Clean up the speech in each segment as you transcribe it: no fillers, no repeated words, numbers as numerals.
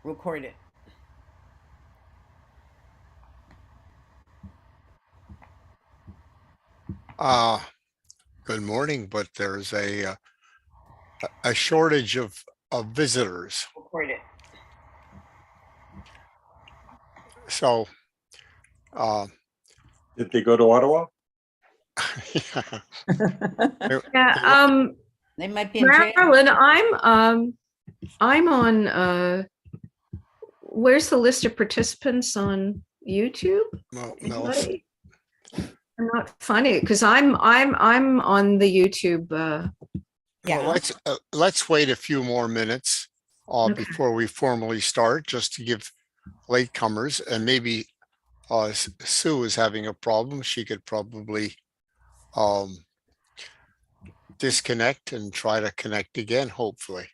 Record it. Uh, Good morning, but there's a shortage of visitors. Record it. So, uh, Did they go to Ottawa? yeah, Yeah, they were- They might be in jail. Marilyn, I'm on where's the list of participants on YouTube? well, no, Anybody? I'm not finding it because I'm on the YouTube. Yeah. well, let's wait a few more minutes Okay. before we formally start, just to give latecomers, and maybe Sue is having a problem. She could probably um, disconnect and try to connect again, hopefully.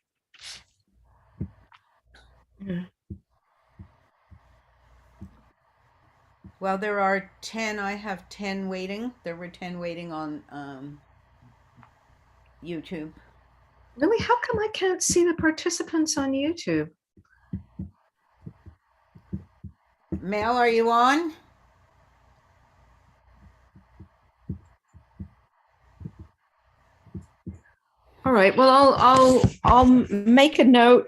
Well, there are 10. I have 10 waiting. There were 10 waiting on YouTube. Really, how come I can't see the participants on YouTube? Mel, are you on? All right. Well, I'll make a note.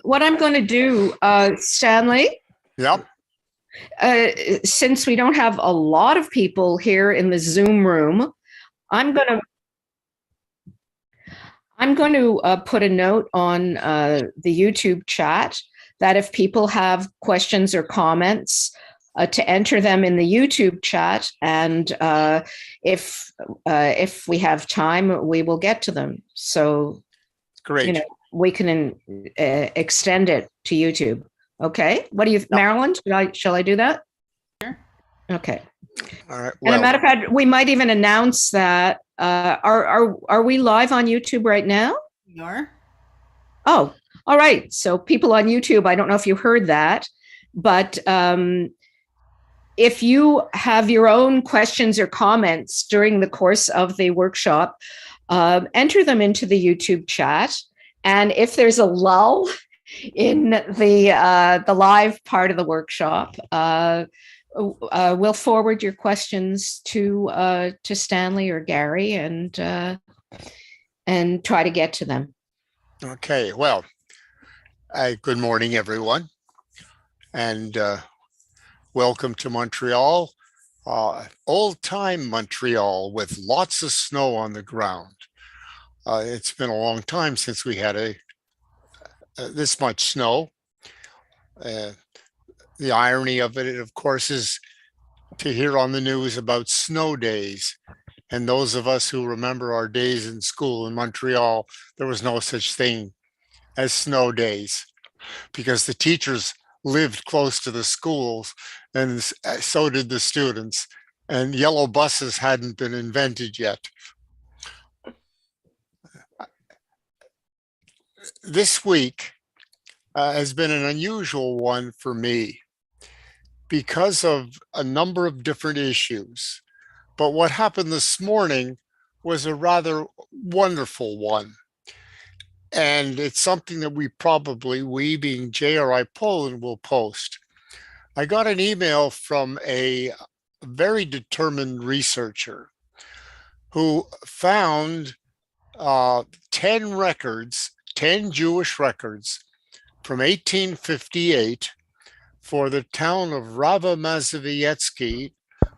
What I'm going to do, Stanley, Yep. since we don't have a lot of people here in the Zoom room, I'm going to put a note on the YouTube chat that if people have questions or comments, to enter them in the YouTube chat, and if we have time, we will get to them. So, Great. we can extend it to YouTube. Okay. What do you, Marilyn? Shall I do that? Sure. Okay. All right. And a Well, matter of fact, we might even announce that. Are we live on YouTube right now? You are? Oh, all right. So people on YouTube, I don't know if you heard that, but if you have your own questions or comments during the course of the workshop, enter them into the YouTube chat. And if there's a lull in the live part of the workshop, we'll forward your questions to Stanley or Gary and try to get to them. okay. Well, good morning, everyone, and welcome to Montreal, old-time Montreal with lots of snow on the ground. It's been a long time since we had this much snow. The irony of it, of course, is to hear on the news about snow days. And those of us who remember our days in school in Montreal, there was no such thing as snow days because the teachers lived close to the schools, and so did the students. And yellow buses hadn't been invented yet. This week has been an unusual one for me because of a number of different issues. But what happened this morning was a rather wonderful one. And it's something that we being JRI Poland, will post. I got an email from a very determined researcher who found 10 records, 10 Jewish records from 1858 for the town of Rawa Mazowiecki,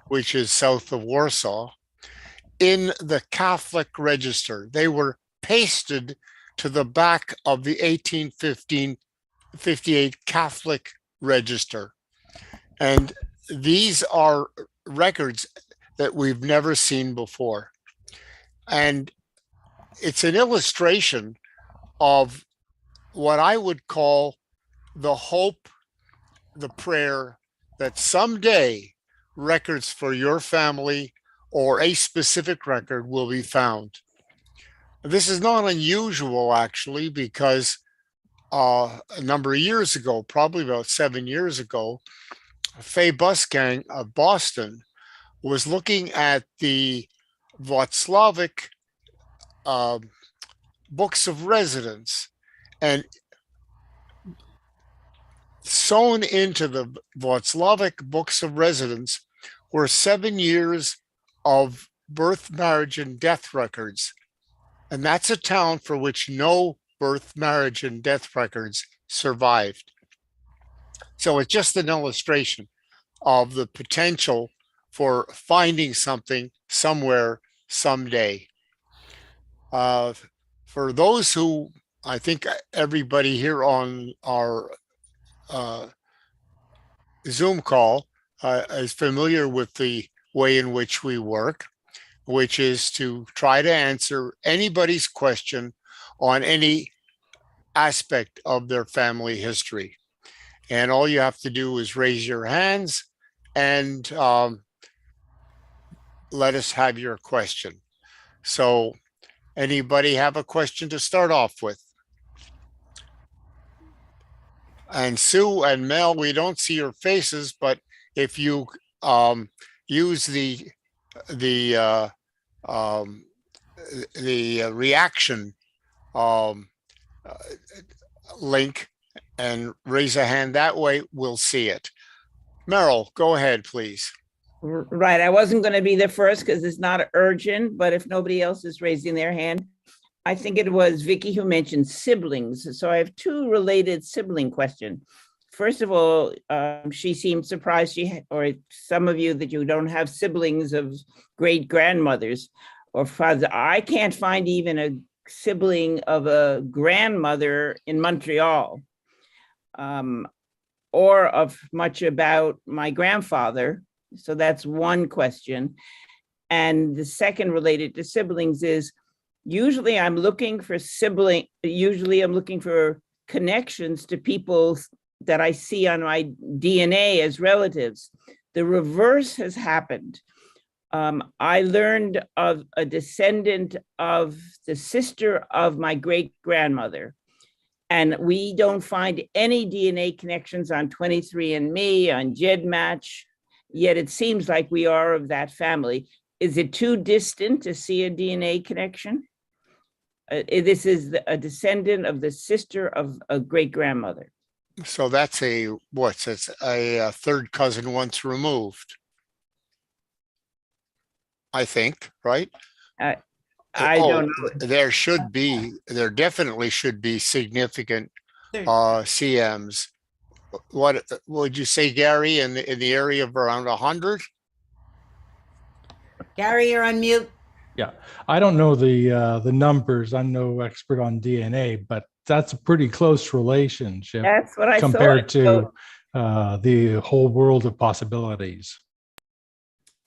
which is south of Warsaw, in the Catholic Register. They were pasted to the back of the 1858 Catholic Register. And these are records that we've never seen before. And it's an illustration of what I would call the hope, the prayer that someday records for your family or a specific record will be found. This is not unusual, actually, because a number of years ago, probably about 7 years ago, Faye Busgang of Boston was looking at the Václavic books of residence, and sewn into the Václavic books of residence were 7 years of birth, marriage, and death records. And that's a town for which no birth, marriage, and death records survived. So it's just an illustration of the potential for finding something somewhere someday. For those who, I think everybody here on our Zoom call is familiar with the way in which we work, which is to try to answer anybody's question on any aspect of their family history. And all you have to do is raise your hands and let us have your question. So anybody have a question to start off with? And Sue and Mel, we don't see your faces, but if you use the reaction link and raise a hand that way, we'll see it. Merrill, go ahead, please. Right. I wasn't going to be the first because it's not urgent, but if nobody else is raising their hand, I think it was Vicky who mentioned siblings. So I have two related sibling questions. First of all, she seemed surprised or some of you that you don't have siblings of great grandmothers or fathers. I can't find even a sibling of a grandmother in Montreal, or of much about my grandfather. So that's one question. And the second related to siblings is, usually I'm looking for connections to people that I see on my DNA as relatives. The reverse has happened. I learned of a descendant of the sister of my great grandmother, and we don't find any DNA connections on 23andMe, on GEDmatch, yet it seems like we are of that family. Is it too distant to see a DNA connection? This is a descendant of the sister of a great grandmother. So that's it's a third cousin once removed, I think, right? I don't know. There definitely should be significant There- CMs. What would you say, Gary, in the area of around 100? Gary, you're on mute. Yeah, I don't know the numbers. I'm no expert on DNA, but that's a pretty close relationship That's what I compared thought. to the whole world of possibilities.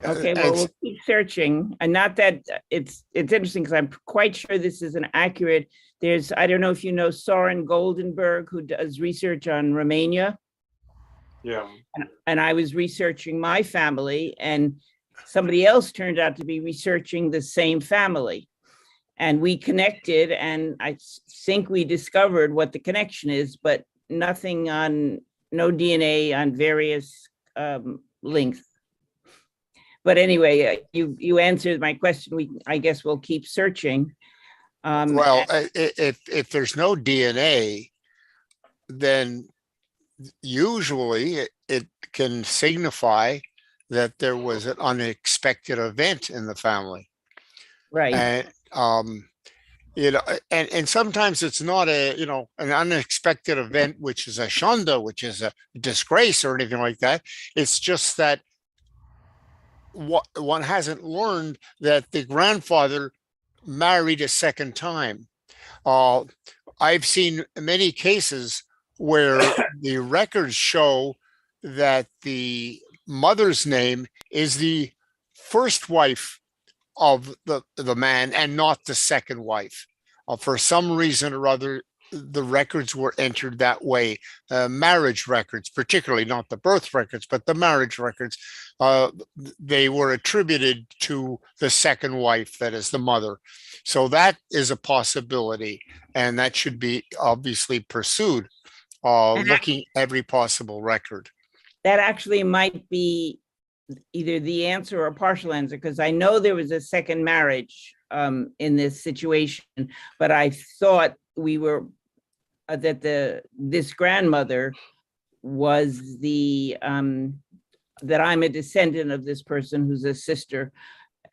Okay, well, we'll keep searching. And not that it's interesting because I'm quite sure this is an accurate. I don't know if you know Soren Goldenberg, who does research on Romania. Yeah. And I was researching my family, and somebody else turned out to be researching the same family. And we connected, and I think we discovered what the connection is, but no DNA on various links. But anyway, you answered my question. I guess we'll keep searching. Well, if there's no DNA, then usually it can signify that there was an unexpected event in the family. Right. And and sometimes it's not an unexpected event, which is a shanda, which is a disgrace or anything like that. It's just that one hasn't learned that the grandfather married a second time. I've seen many cases where the records show that the mother's name is the first wife of the man and not the second wife. For some reason or other, the records were entered that way. Marriage records, particularly not the birth records, but the marriage records, they were attributed to the second wife, that is the mother. So that is a possibility, and that should be obviously pursued, looking every possible record. That actually might be either the answer or a partial answer, because I know there was a second marriage in this situation, but I thought we were that this grandmother was that I'm a descendant of this person who's a sister.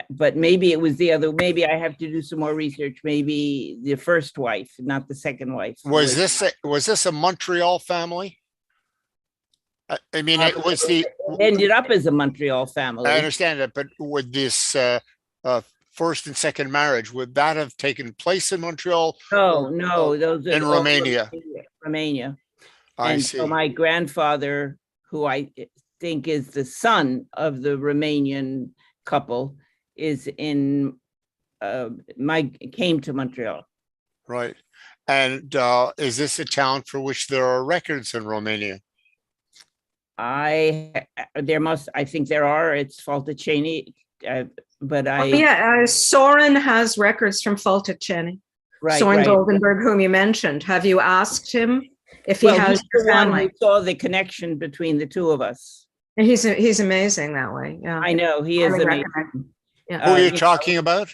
But maybe it was the other, maybe I have to do some more research. Maybe the first wife, not the second wife. Was this a Montreal family? I mean, it was It ended up as a Montreal family. I understand that, but would this first and second marriage, would that have taken place in Montreal? No, those are In all Romania. Romania. I And see. so my grandfather, who I think is the son of the Romanian couple, is came to Montreal. Right. And is this a town for which there are records in Romania? I think there are, it's Falticeni, but Soren has records from Falticeni. right, Soren right. Goldenberg, whom you mentioned. Have you asked him if he Well, has he's the one who family? saw the connection between the two of us. He's amazing that way. Yeah. I know, he is Highly amazing. recommend. Who Yeah. are you know, talking about?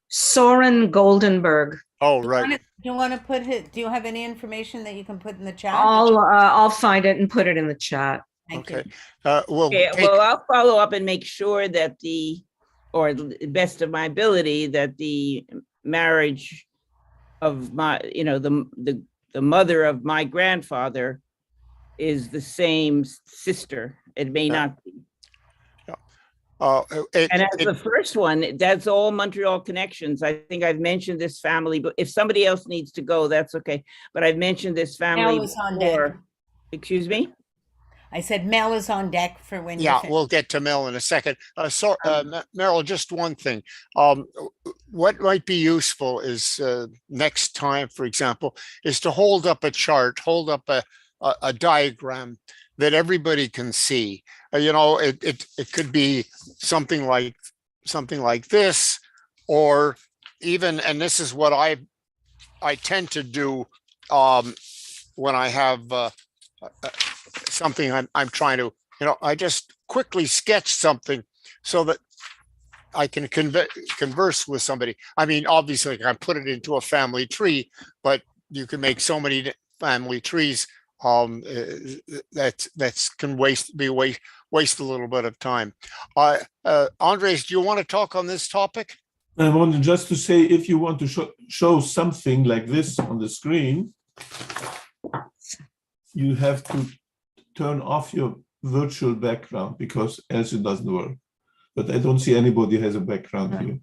Soren Goldenberg. Oh, Do right. you want to put it? Do you have any information that you can put in the chat? I'll find it and put it in the chat. Thank Okay. you. We'll Okay, take, well, I'll follow up and make sure that or the best of my ability, that the marriage of my, the mother of my grandfather is the same sister. It may Yeah. not be. And as the first one, that's all Montreal connections. I think I've mentioned this family, but if somebody else needs to go, that's okay. But I've mentioned this family Mel is on deck. before. Excuse me? I said Mel is on deck for when yeah, you're we'll get to Mel in a second. Meryl, just one thing. What might be useful is next time, for example, is to hold up a chart, hold up a diagram that everybody can see. It could be something like this, or even, and this is what I tend to do when I have something I'm trying to, I just quickly sketch something so that I can converse with somebody. I mean, obviously, I put it into a family tree, but you can make so many family trees that can waste a little bit of time. Andres, do you want to talk on this topic? I wanted just to say, if you want to show something like this on the screen, you have to turn off your virtual background, because else it doesn't work. But I don't see anybody has a background here.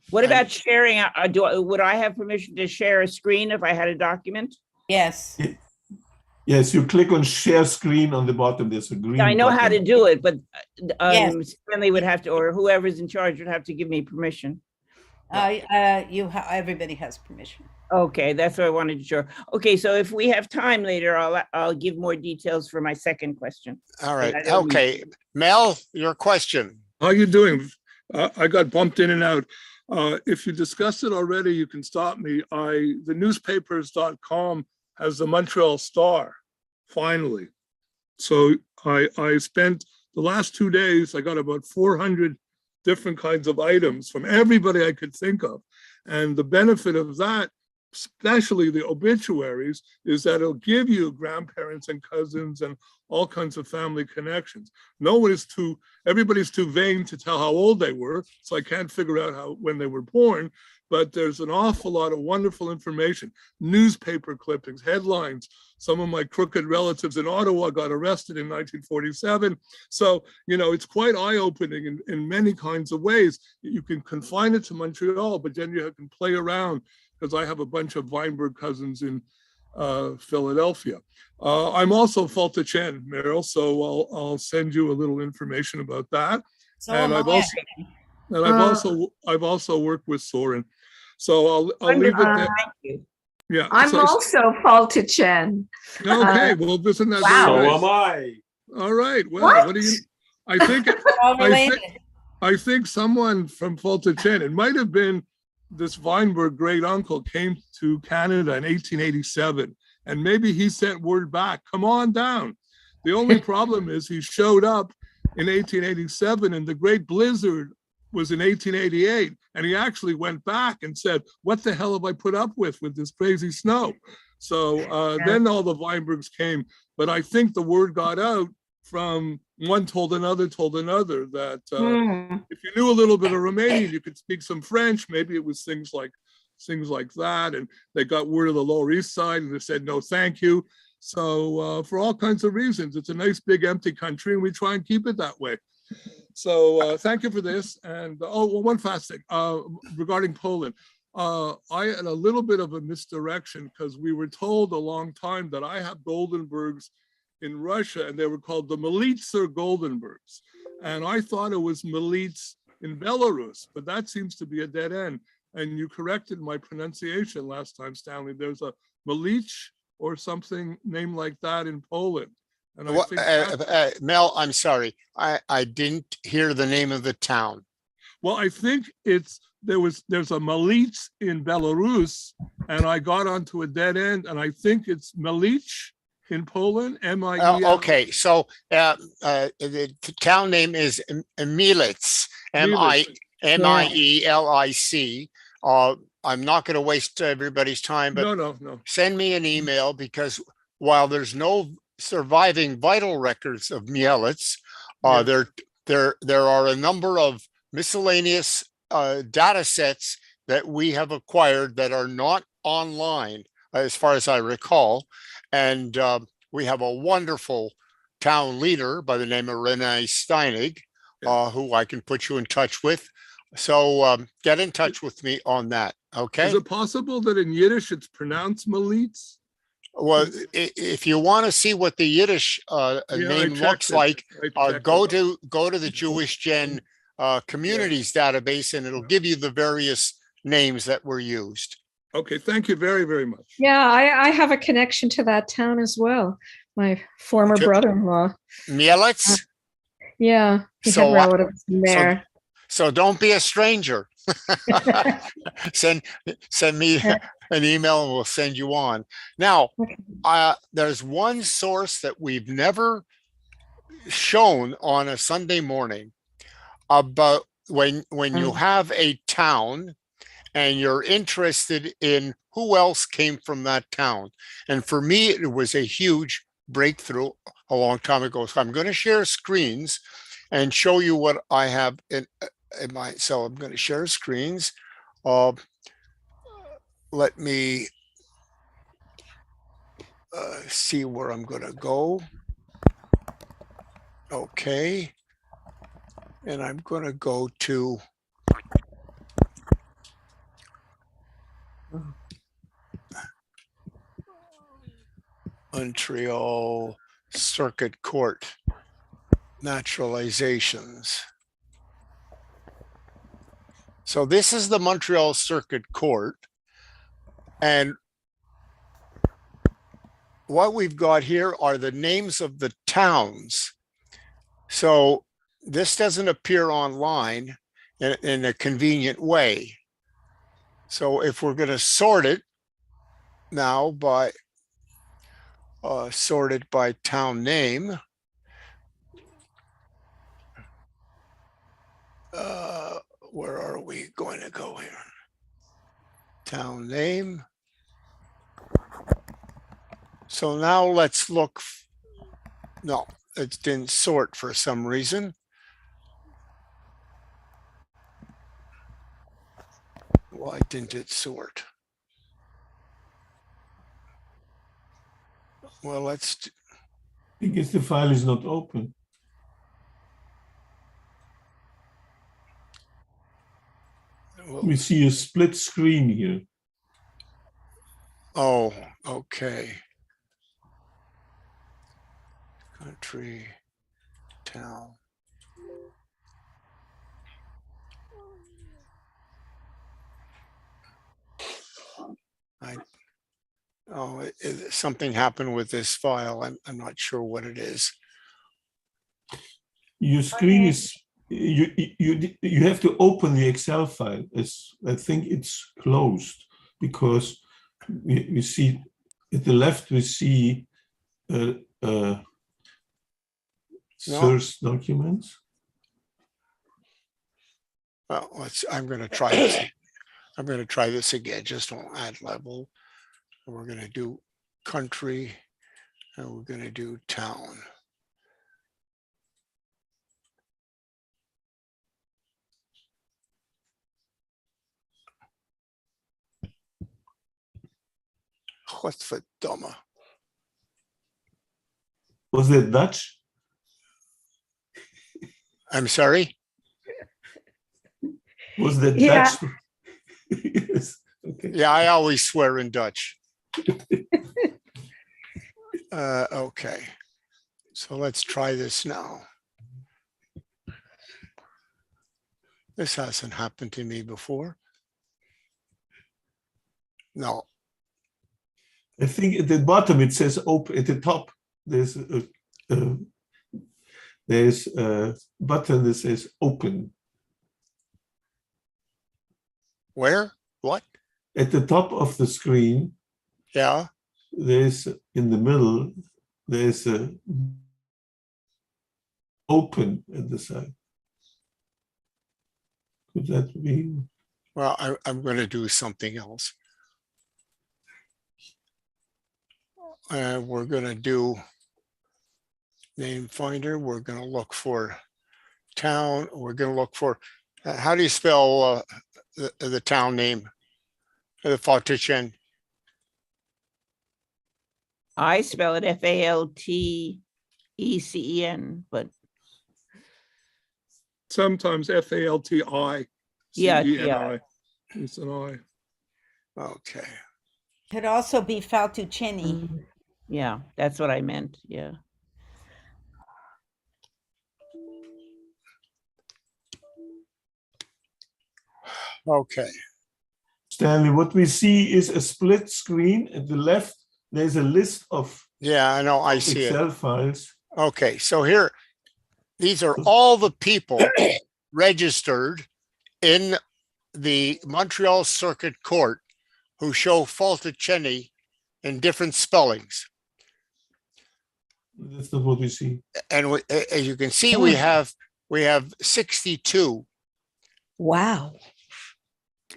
What about sharing? Would I have permission to share a screen if I had a document? Yes. Yes, you click on share screen on the bottom. There's a green I know how to button. do it, but Yes. Stanley would have to, or whoever's in charge would have to give me permission. Everybody has permission. Okay, that's what I wanted to share. Okay, so if we have time later, I'll give more details for my second question. All right. I don't Okay. Mel, your question. How you doing? I got bumped in and out. If you discussed it already, you can stop me. The newspapers.com has the Montreal Star, finally. So I spent the last 2 days, I got about 400 different kinds of items from everybody I could think of. And the benefit of that, especially the obituaries, is that it'll give you grandparents and cousins and all kinds of family connections. Everybody's too vain to tell how old they were, so I can't figure out when they were born, but there's an awful lot of wonderful information, newspaper clippings, headlines. Some of my crooked relatives in Ottawa got arrested in 1947. So, it's quite eye-opening in many kinds of ways. You can confine it to Montreal, but then you can play around, because I have a bunch of Weinberg cousins in Philadelphia. I'm also Falta-Chen, Meryl, so I'll send you a little information about that. So And am I've also worked with Soren. So I'll leave it there. Thank you. Yeah. I'm so- also Falta-Chen. Okay, well, isn't that Wow. So very am nice? I. All right, well, What? what do you, I think, We're all related. I think someone from Falta-Chen, it might have been this Weinberg great uncle, came to Canada in 1887, and maybe he sent word back, come on down. The only problem is he showed up in 1887 and the great blizzard was in 1888. And he actually went back and said, what the hell have I put up with this crazy snow? So Yeah. then all the Weinbergs came, but I think the word got out from one told another that Hmm. if you knew a little bit of Romanian, you could speak some French. Maybe it was things like that. And they got word of the Lower East Side and they said, no, thank you. So for all kinds of reasons, it's a nice big empty country and we try and keep it that way. So thank you for this. And one fast thing regarding Poland. I had a little bit of a misdirection because we were told a long time that I have Goldenbergs in Russia and they were called the Militser Goldenbergs. And I thought it was Milits in Belarus, but that seems to be a dead end. And you corrected my pronunciation last time, Stanley. There's a Malich or something named like that in Poland. And I think Mel, I'm sorry. I didn't hear the name of the town. well, I think there's a Milits in Belarus, and I got onto a dead end, and I think it's Milich in Poland, M-I-E-L. Okay, so the town name is Mielec, Mielic. I'm not going to waste everybody's time, but No. send me an email because while there's no surviving vital records of Mielec, there are a number of miscellaneous data sets that we have acquired that are not online, as far as I recall. And we have a wonderful town leader by the name of Renee Steinig, who I can put you in touch with. So get in touch with me on that. Okay. Is it possible that in Yiddish it's pronounced Milits? Well, if you want to see what the Yiddish name looks like, go to the Jewish Gen communities database, and it'll give you the various names that were used. Okay, thank you very, very much. Yeah, I have a connection to that town as well. My former brother-in-law. Mielec? Yeah, he had relatives there. So don't be a stranger. Send me an email and we'll send you on. Now, there's one source that we've never shown on a Sunday morning about when you have a town and you're interested in who else came from that town. And for me, it was a huge breakthrough a long time ago. So I'm going to share screens and show you what I have in my, so I'm going to share screens. Let me see where I'm going to go. Okay. And I'm going to go to Montreal Circuit Court naturalizations. So this is the Montreal Circuit Court. And what we've got here are the names of the towns. So this doesn't appear online in a convenient way. So if we're going to sort it now by sorted by town name, where are we going to go here? Town name. So now let's look. No, it didn't sort for some reason. Why didn't it sort? Well, let's. I guess the file is not open. We see a split screen here. Oh, okay. Country, town. Something happened with this file. I'm not sure what it is. Your screen is you have to open the Excel file. I think it's closed because we see at the left we see source documents. Well, I'm going to try this. I'm going to try this again, just on add level. We're going to do country, and we're going to do town. What's for dumber? Was it Dutch? I'm sorry. Was that Yeah. Dutch? Yes. Okay. Yeah, I always swear in Dutch. Okay, so let's try this now. This hasn't happened to me before. No, I think at the bottom it says open. At the top, there's a button that says open. where? What? At the top of the screen, Yeah, there's in the middle, there's a open at the side. Could that be? well, I'm going to do something else. We're going to do name finder. We're going to look for town. We're going to look for, how do you spell the town name? The Faltichen. I spell it Faltecen, but Sometimes Falti. Yeah, CENI. It's an I. Okay. Could also be Faltuceni. yeah, that's what I meant. Yeah. Okay. Stanley, what we see is a split screen. At the left, there's a list of Yeah, I know. I see it. Excel files. Okay, so here, these are all the people registered in the Montreal Circuit Court who show Falticheni in different spellings. That's not what we see. And as you can see, we have 62. Wow.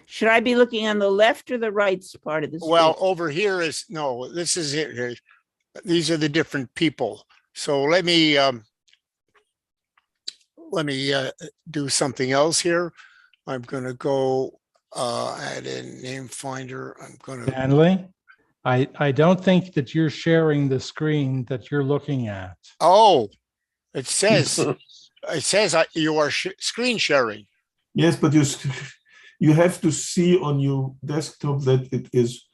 Should I be looking on the left or the right part of the screen? Well, over here is, no, this is it. Here. These are the different people. So let me do something else here. I'm going to go add in name finder. I'm going to, Stanley, I don't think that you're sharing the screen that you're looking at. oh, it says you are screen sharing. Yes, but you have to see on your desktop that it is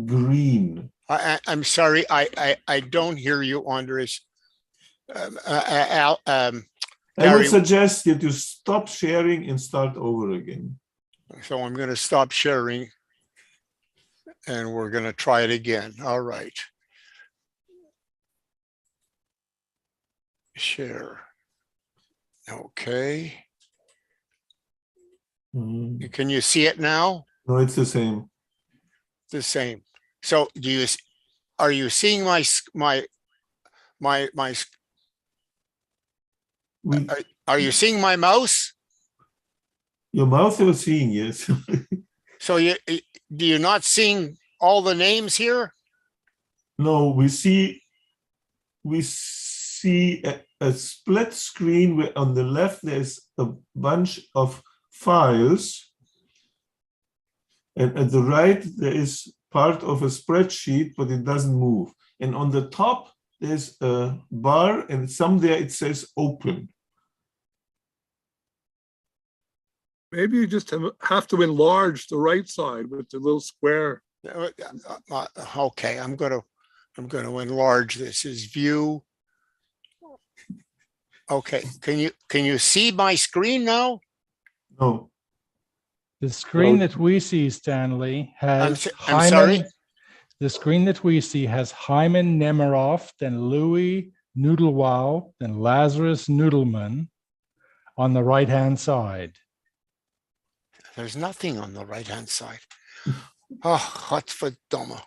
green. I'm sorry, I don't hear you, Andres. I Gary, would suggest that you stop sharing and start over again. so I'm going to stop sharing and we're going to try it again. All right. Share. Okay. Mm. Can you see it now? No, it's the same. The same. So are you seeing my We, are you seeing my mouse? your mouth was seeing, yes. So do you not seeing all the names here? No, we see a split screen where on the left there's a bunch of files, and at the right there is part of a spreadsheet, but it doesn't move. And on the top there's a bar, and somewhere it says open. Maybe you just have to enlarge the right side with the little square. Okay, I'm going to enlarge this. Is view. Okay, can you see my screen now? No, The screen Hello? that we see, Stanley, has I'm sorry? The screen that we see has Hyman Nemiroff, then Louis Noodlewow, then Lazarus Noodleman on the right-hand side. There's nothing on the right-hand side. Oh, what's for dumber?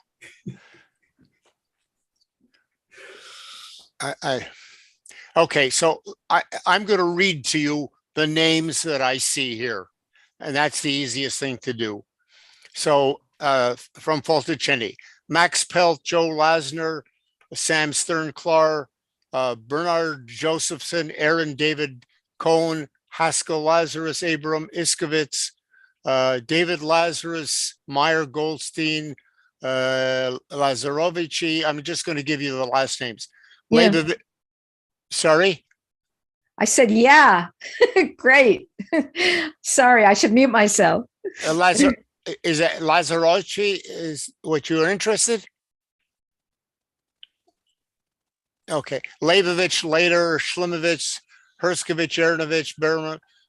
Okay, so I'm going to read to you the names that I see here, and that's the easiest thing to do. So from Falticheni, Max Pelt, Joe Lasner, Sam Sternklar, Bernard Josephson, Aaron David Cohn, Haskell Lazarus, Abram Iskovitz, David Lazarus, Meyer Goldstein, Lazarovici. I'm just going to give you the last names. Yeah. Sorry? I said, yeah, great. Sorry, I should mute myself. Is it Lazarovici is what you're interested? Okay. Leibovich, later, Schlimovich, Herskovich, Ernovich,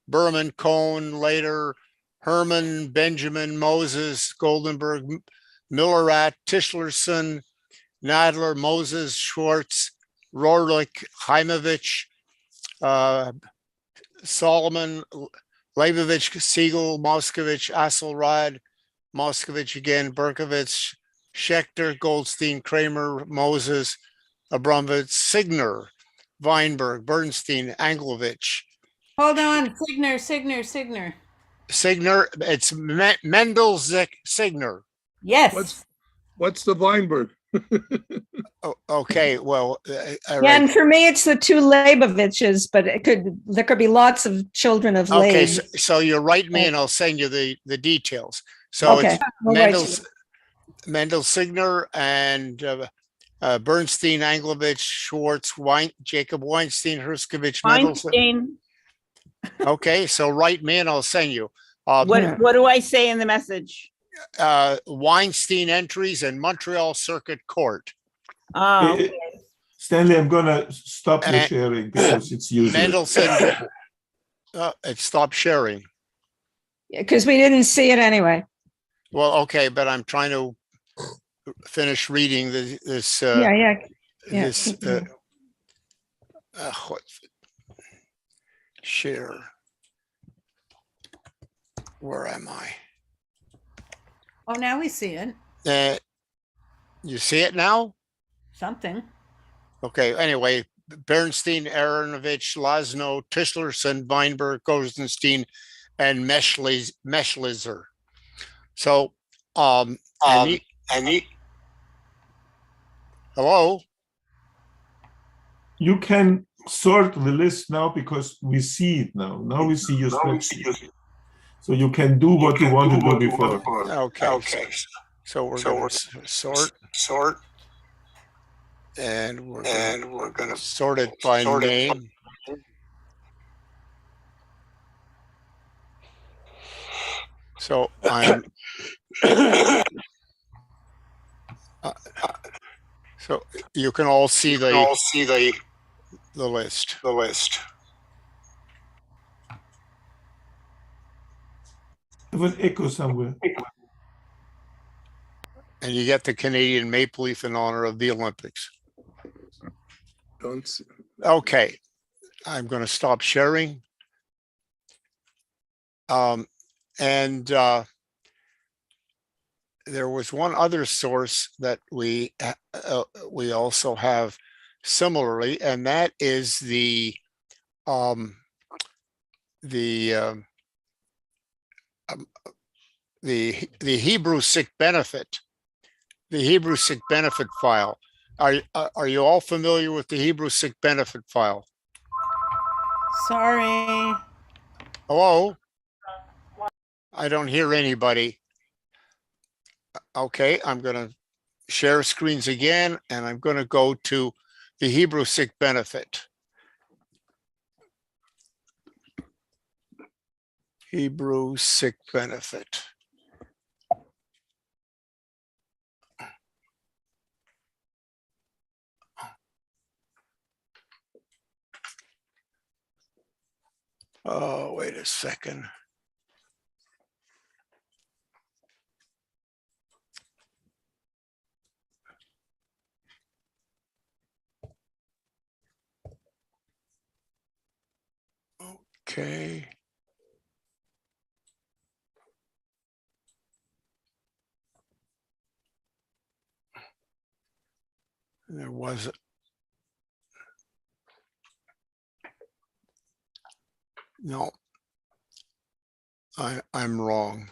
Berman, Cohn, later, Herman, Benjamin, Moses, Goldenberg, Millerat, Tischlerson, Nadler, Moses, Schwartz, Rorlich, Heimovich, Solomon, Leibovich, Siegel, Moskovich, Asselrod, Moskovich again, Berkovich, Schechter, Goldstein, Kramer, Moses, Abramovich, Signer, Weinberg, Bernstein, Anglovich. Hold on, Signer. Signer, it's Mendelzik Signer. Yes. What's the Weinberg? Oh, okay, well, all Yeah, and right. for me, it's the two Leiboviches, but there could be lots of children of Okay, Leib. so you write me and I'll send you the details. So Okay, it's we'll write to Mendel Signer and Bernstein, Anglovich, Schwartz, Jacob Weinstein, Herskovich, Mendelson. Weinstein, Okay, so write me and I'll send you. what do I say in the message? Weinstein entries in Montreal Circuit Court. Oh, Eh, Stanley, I'm gonna stop the Uh, sharing because it's useless. Mendelson, it stopped sharing. because we didn't see it anyway. Well, okay, but I'm trying to finish reading this. Yeah. This. What? Share. Where am I? Oh, now we see it. You see it now? Something. Okay. Anyway, Bernstein, Aronovich, Laszlo, Tischlerson, Weinberg, Gosenstein, and Meschlizer. So, hello. You can sort the list now because we see it now. Now we see your spreadsheet. So you can do what you want to do before. Okay. So we're going to sort. And we're going to sort it by name. So I'm. So you can all see the list. I have an echo somewhere. And you get the Canadian maple leaf in honor of the Olympics. Don't see. Okay, I'm going to stop sharing. There was one other source that we also have similarly, and that is the Hebrew sick benefit, file. Are you all familiar with the Hebrew sick benefit file? Sorry. Hello? I don't hear anybody. Okay, I'm going to share screens again, and I'm going to go to the Hebrew sick benefit. Hebrew sick benefit. Oh, wait a second. Okay. There was no. I'm wrong.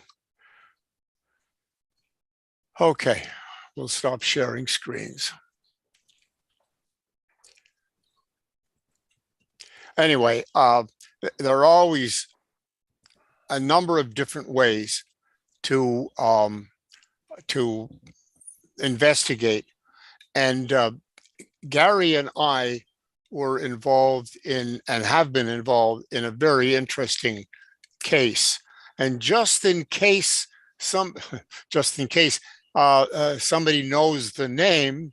Okay, We'll stop sharing screens. Anyway, there are always a number of different ways to investigate. And Gary and I were involved in and have been involved in a very interesting case. And just in case somebody knows the name,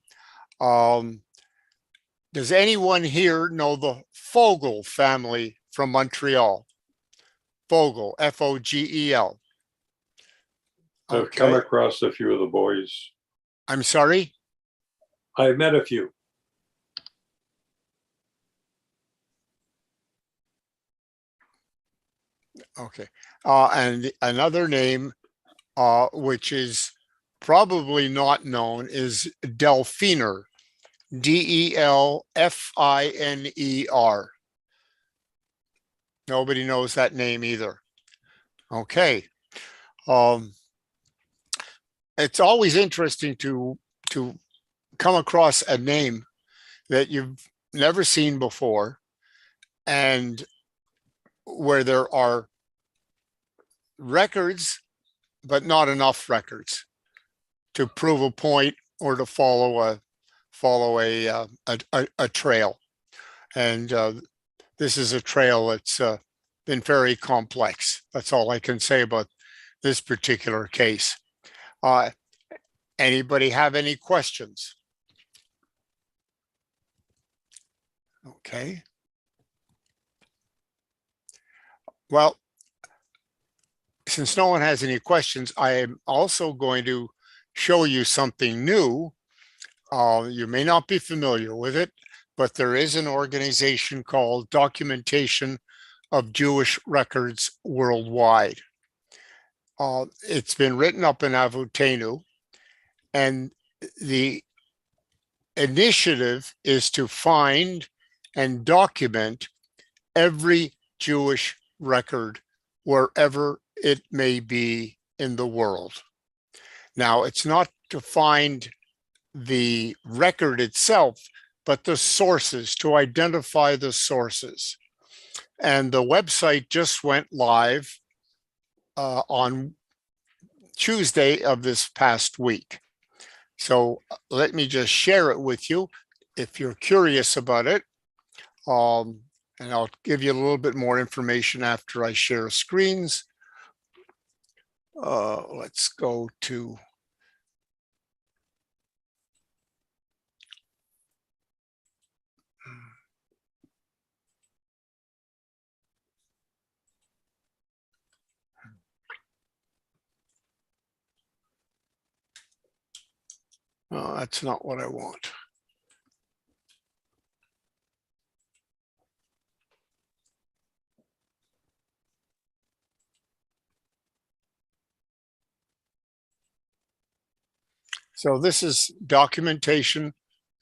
does anyone here know the Fogel family from Montreal? Fogel, F-O-G-E-L. I've come across a few of the boys. I'm sorry? I've met a few. Okay. And another name, which is probably not known, is Delfiner, D-E-L-F-I-N-E-R. Nobody knows that name either. Okay. It's always interesting to come across a name that you've never seen before and where there are records, but not enough records to prove a point or to follow a trail. And this is a trail that's been very complex. That's all I can say about this particular case. Anybody have any questions? Okay. Well, since no one has any questions, I am also going to show you something new. You may not be familiar with it, but there is an organization called Documentation of Jewish Records Worldwide. It's been written up in Avotenu, and the initiative is to find and document every Jewish record wherever it may be in the world. Now, it's not to find the record itself, but the sources, to identify the sources. And the website just went live on Tuesday of this past week. So let me just share it with you if you're curious about it. And I'll give you a little bit more information after I share screens. Let's go to that's not what I want. So this is Documentation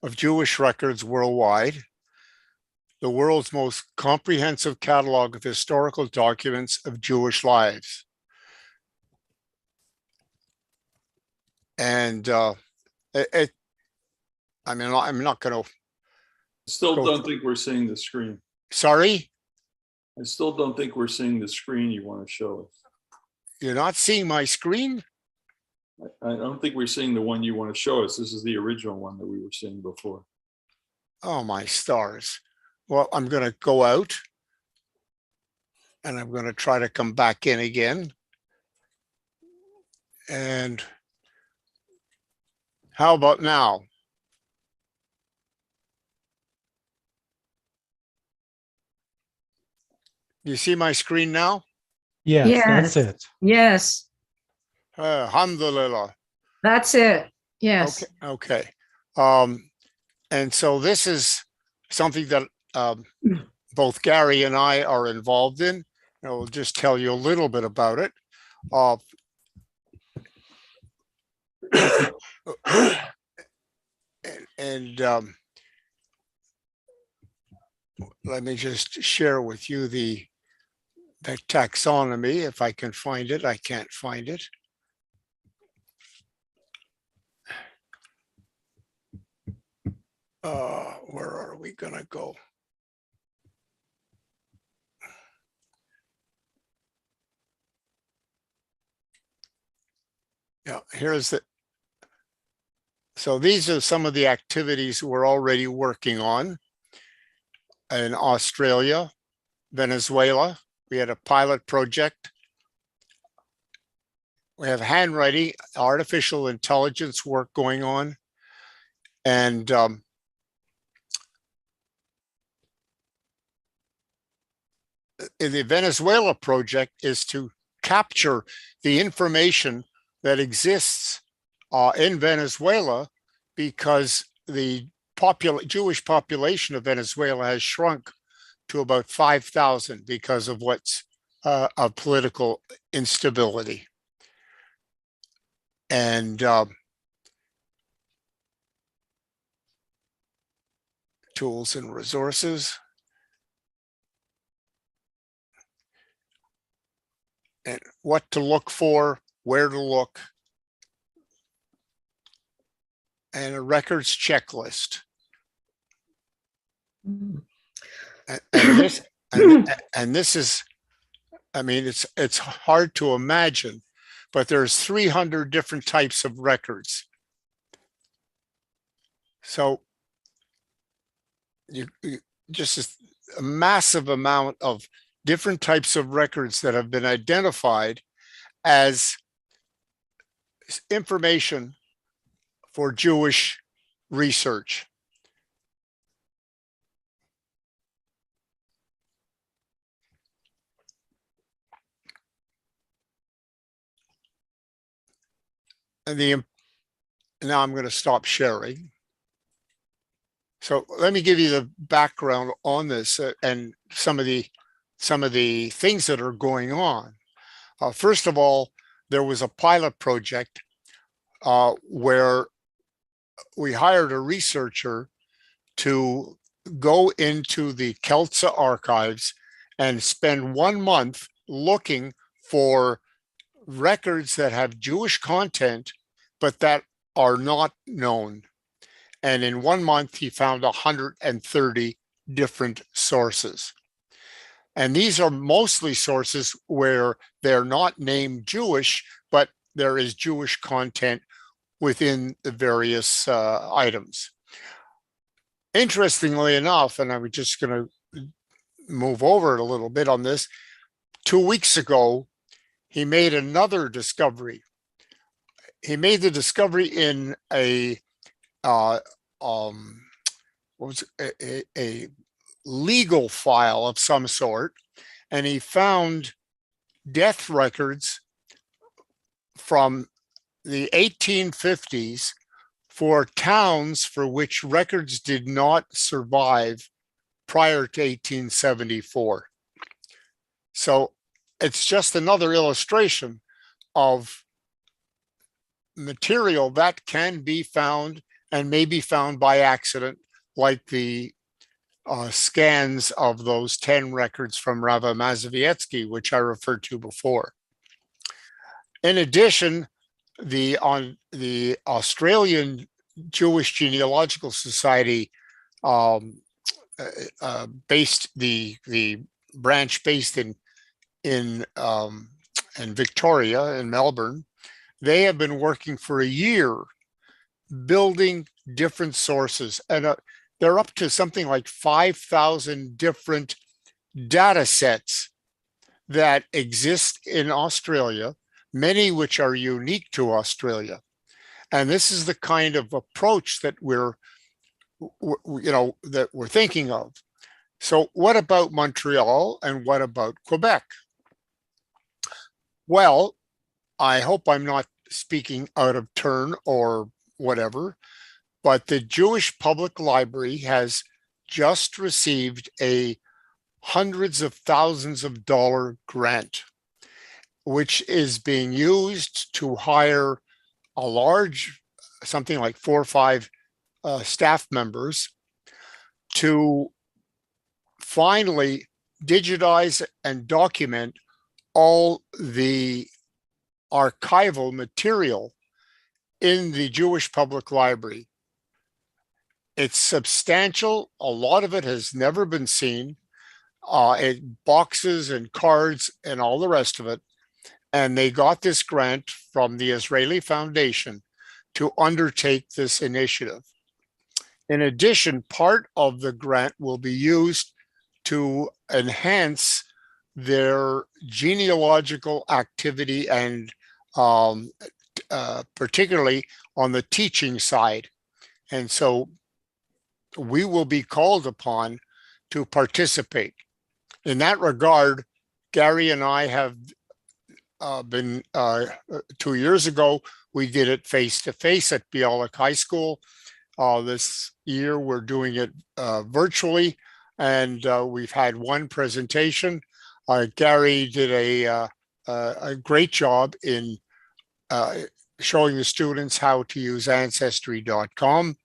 of Jewish Records Worldwide, the world's most comprehensive catalog of historical documents of Jewish lives. And I mean, I'm not going to. Still Go don't for- think we're seeing the screen. Sorry, I still don't think we're seeing the screen you want to show us. you're not seeing my screen? I don't think we're seeing the one you want to show us. This is the original one that we were seeing before. Oh, my stars. Well, I'm going to go out and I'm going to try to come back in again. And how about now? You see my screen now? Yes, that's Yes. it. Yes, Alhamdulillah. that's it. Yes. Okay. And so this is something that both Gary and I are involved in. And I'll just tell you a little bit about it. And let me just share with you the taxonomy, if I can find it. I can't find it. Where are we gonna go? Yeah, here's the, so these are some of the activities we're already working on in Australia, Venezuela. We had a pilot project. We have handwriting, artificial intelligence work going on. And the Venezuela project is to capture the information that exists in Venezuela, because the Jewish population of Venezuela has shrunk to about 5,000 because of what's of political instability. And tools and resources. And what to look for, where to look, and a records checklist. And this, and this is, I mean, it's hard to imagine, but there's 300 different types of records. So you just a massive amount of different types of records that have been identified as information for Jewish research. And now I'm going to stop sharing. So let me give you the background on this and some of the things that are going on. First of all, there was a pilot project where we hired a researcher to go into the Keltza archives and spend 1 month looking for records that have Jewish content, but that are not known. And in 1 month, he found 130 different sources. And these are mostly sources where they're not named Jewish, but there is Jewish content within the various items. Interestingly enough, and I'm just going to move over it a little bit on this, 2 weeks ago, he made another discovery. He made the discovery in a legal file of some sort, and he found death records from the 1850s for towns for which records did not survive prior to 1874. So it's just another illustration of material that can be found and may be found by accident, like the scans of those 10 records from Rav Mazowiecki, which I referred to before. In addition, the Australian Jewish Genealogical Society based the branch based in Victoria, in Melbourne, they have been working for a year building different sources, and they're up to something like 5,000 different data sets that exist in Australia, many which are unique to Australia. And this is the kind of approach that we're thinking of. So what about Montreal and what about Quebec? Well, I hope I'm not speaking out of turn or whatever, but the Jewish Public Library has just received a hundreds of thousands of dollar grant, which is being used to hire a large, something like 4 or 5 staff members to finally digitize and document all the archival material in the Jewish Public Library. It's substantial. A lot of it has never been seen. Boxes and cards and all the rest of it. And they got this grant from the Israeli Foundation to undertake this initiative. In addition, part of the grant will be used to enhance their genealogical activity and particularly on the teaching side. And so we will be called upon to participate. In that regard, Gary and I have been 2 years ago, we did it face-to-face at Bialik High School. This year, we're doing it virtually, and we've had one presentation. Gary did a great job in showing the students how to use Ancestry.com.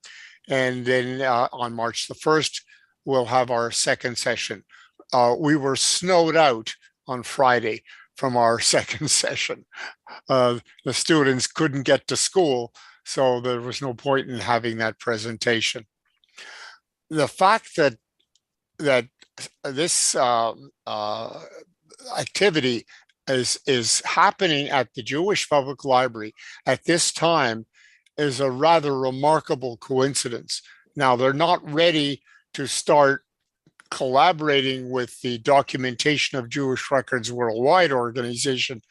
And then on March the 1st, we'll have our second session. We were snowed out on Friday from our second session. The students couldn't get to school, so there was no point in having that presentation. The fact that this activity is happening at the Jewish Public Library at this time is a rather remarkable coincidence. Now, they're not ready to start collaborating with the Documentation of Jewish Records Worldwide organization.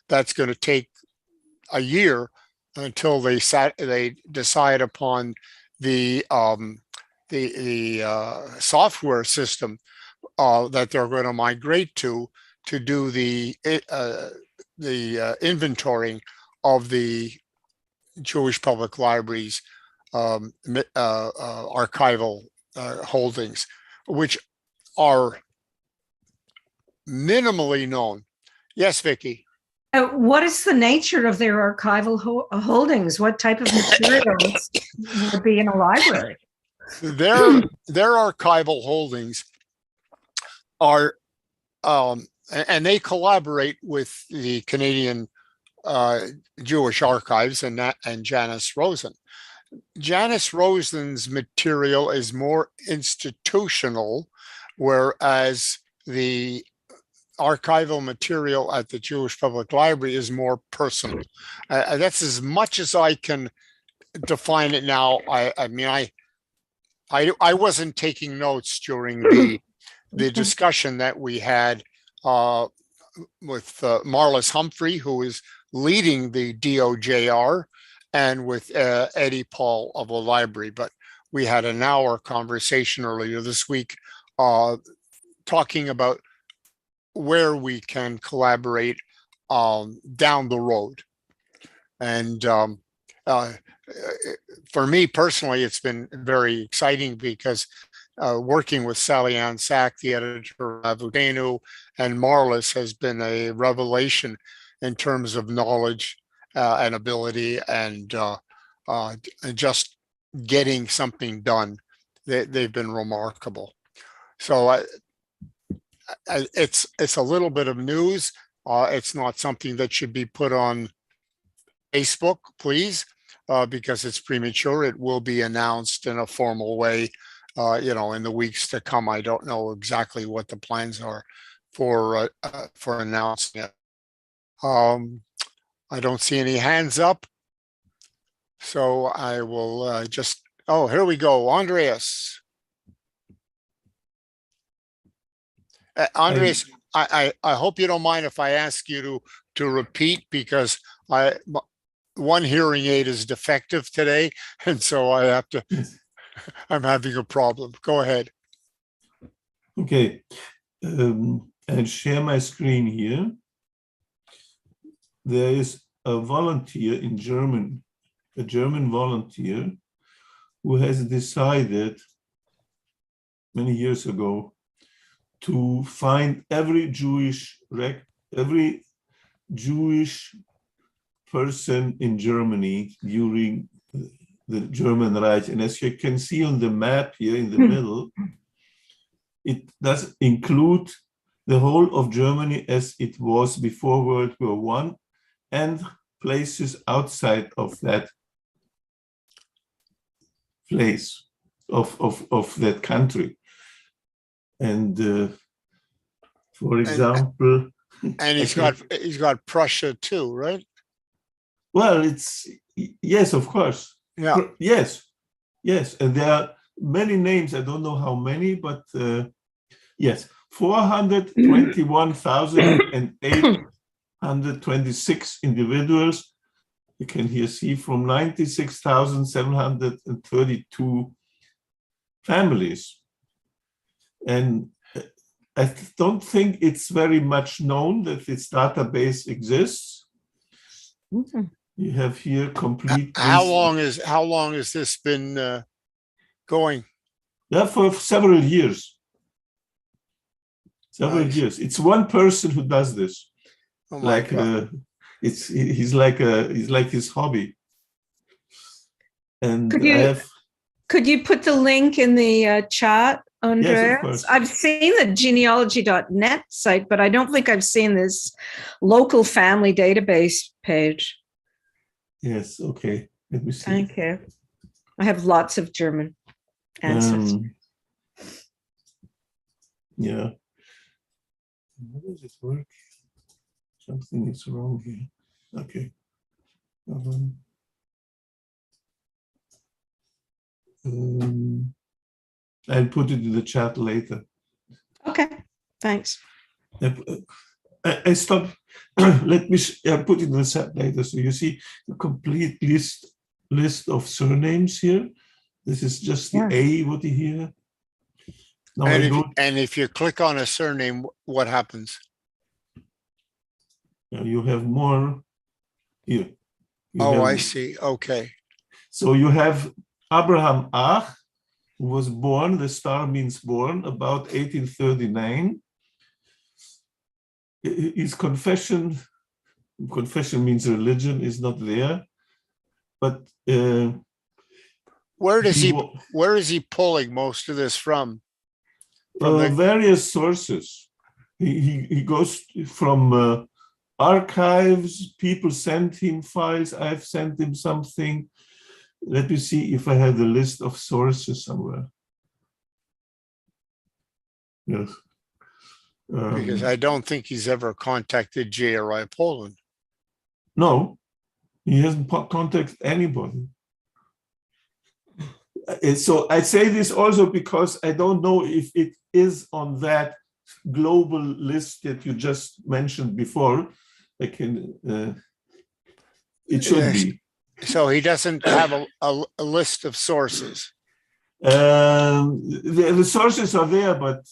That's going to take a year until they decide upon the software system that they're going to migrate to do the inventorying of the Jewish Public Library's archival holdings, which are minimally known. Yes, Vicki. What is the nature of their archival holdings? What type of materials would be in a library? Their archival holdings are, and they collaborate with the Canadian Jewish Archives and Janice Rosen. Janice Rosen's material is more institutional, whereas the archival material at the Jewish Public Library is more personal. That's as much as I can define it now. I mean, I wasn't taking notes during the discussion that we had with Marlis Humphrey, who is leading the DOJR, and with Eddie Paul of the library. But we had an hour conversation earlier this week talking about where we can collaborate down the road. And for me personally, it's been very exciting because working with Sally Ann Sack, the editor of Avudenu, and Marlis has been a revelation in terms of knowledge and ability and just getting something done. They've been remarkable. So it's a little bit of news. It's not something that should be put on Facebook, please, because it's premature. It will be announced in a formal way, in the weeks to come. I don't know exactly what the plans are for announcing it. I don't see any hands up, so I will just. Oh, here we go, Andreas. Andreas, I hope you don't mind if I ask you to repeat, because one hearing aid is defective today, and so I have to. I'm having a problem. Go ahead. Okay, I'll share my screen here. There is a volunteer in German, a German volunteer, who has decided many years ago to find every Jewish person in Germany during the German Reich. And as you can see on the map here in the middle, it does include the whole of Germany as it was before World War I, and places outside of that place. of that country. And for example, And he's got Prussia too, right? well, yes, of course. Yeah. Yes, and there are many names. I don't know how many, but yes, 421,826 individuals. You can here see from 96,732 families. And I don't think it's very much known that this database exists. You have here complete. How long has this been going? Yeah, for several years. Several Nice. years. It's one person who does this. Oh my Like God. he's like his hobby. And Could you put the link in the chat, Andreas? course. I've seen the genealogy.net site, but I don't think I've seen this local family database page. Yes, okay. Let me see. Thank you. I have lots of German ancestors. Yeah. How does it work? Something is wrong here. Okay. I'll put it in the chat later. Okay, thanks. I stopped. Let me put it in the chat later. So you see the complete list of surnames here. This is just the A, what you hear. Now And if you click on a surname, what happens? you have more here. I see. Okay. So you have Abraham Ach, who was born, the star means born, about 1839. His confession means religion, is not there. But where is he pulling most of this from? Various sources. He goes from archives. People send him files. I've sent him something. Let me see if I have the list of sources somewhere. Yes. Because I don't think he's ever contacted JRI Poland. No, he hasn't contacted anybody. So I say this also because I don't know if it is on that global list that you just mentioned before. I can. It should be. So he doesn't have a list of sources. The sources are there, but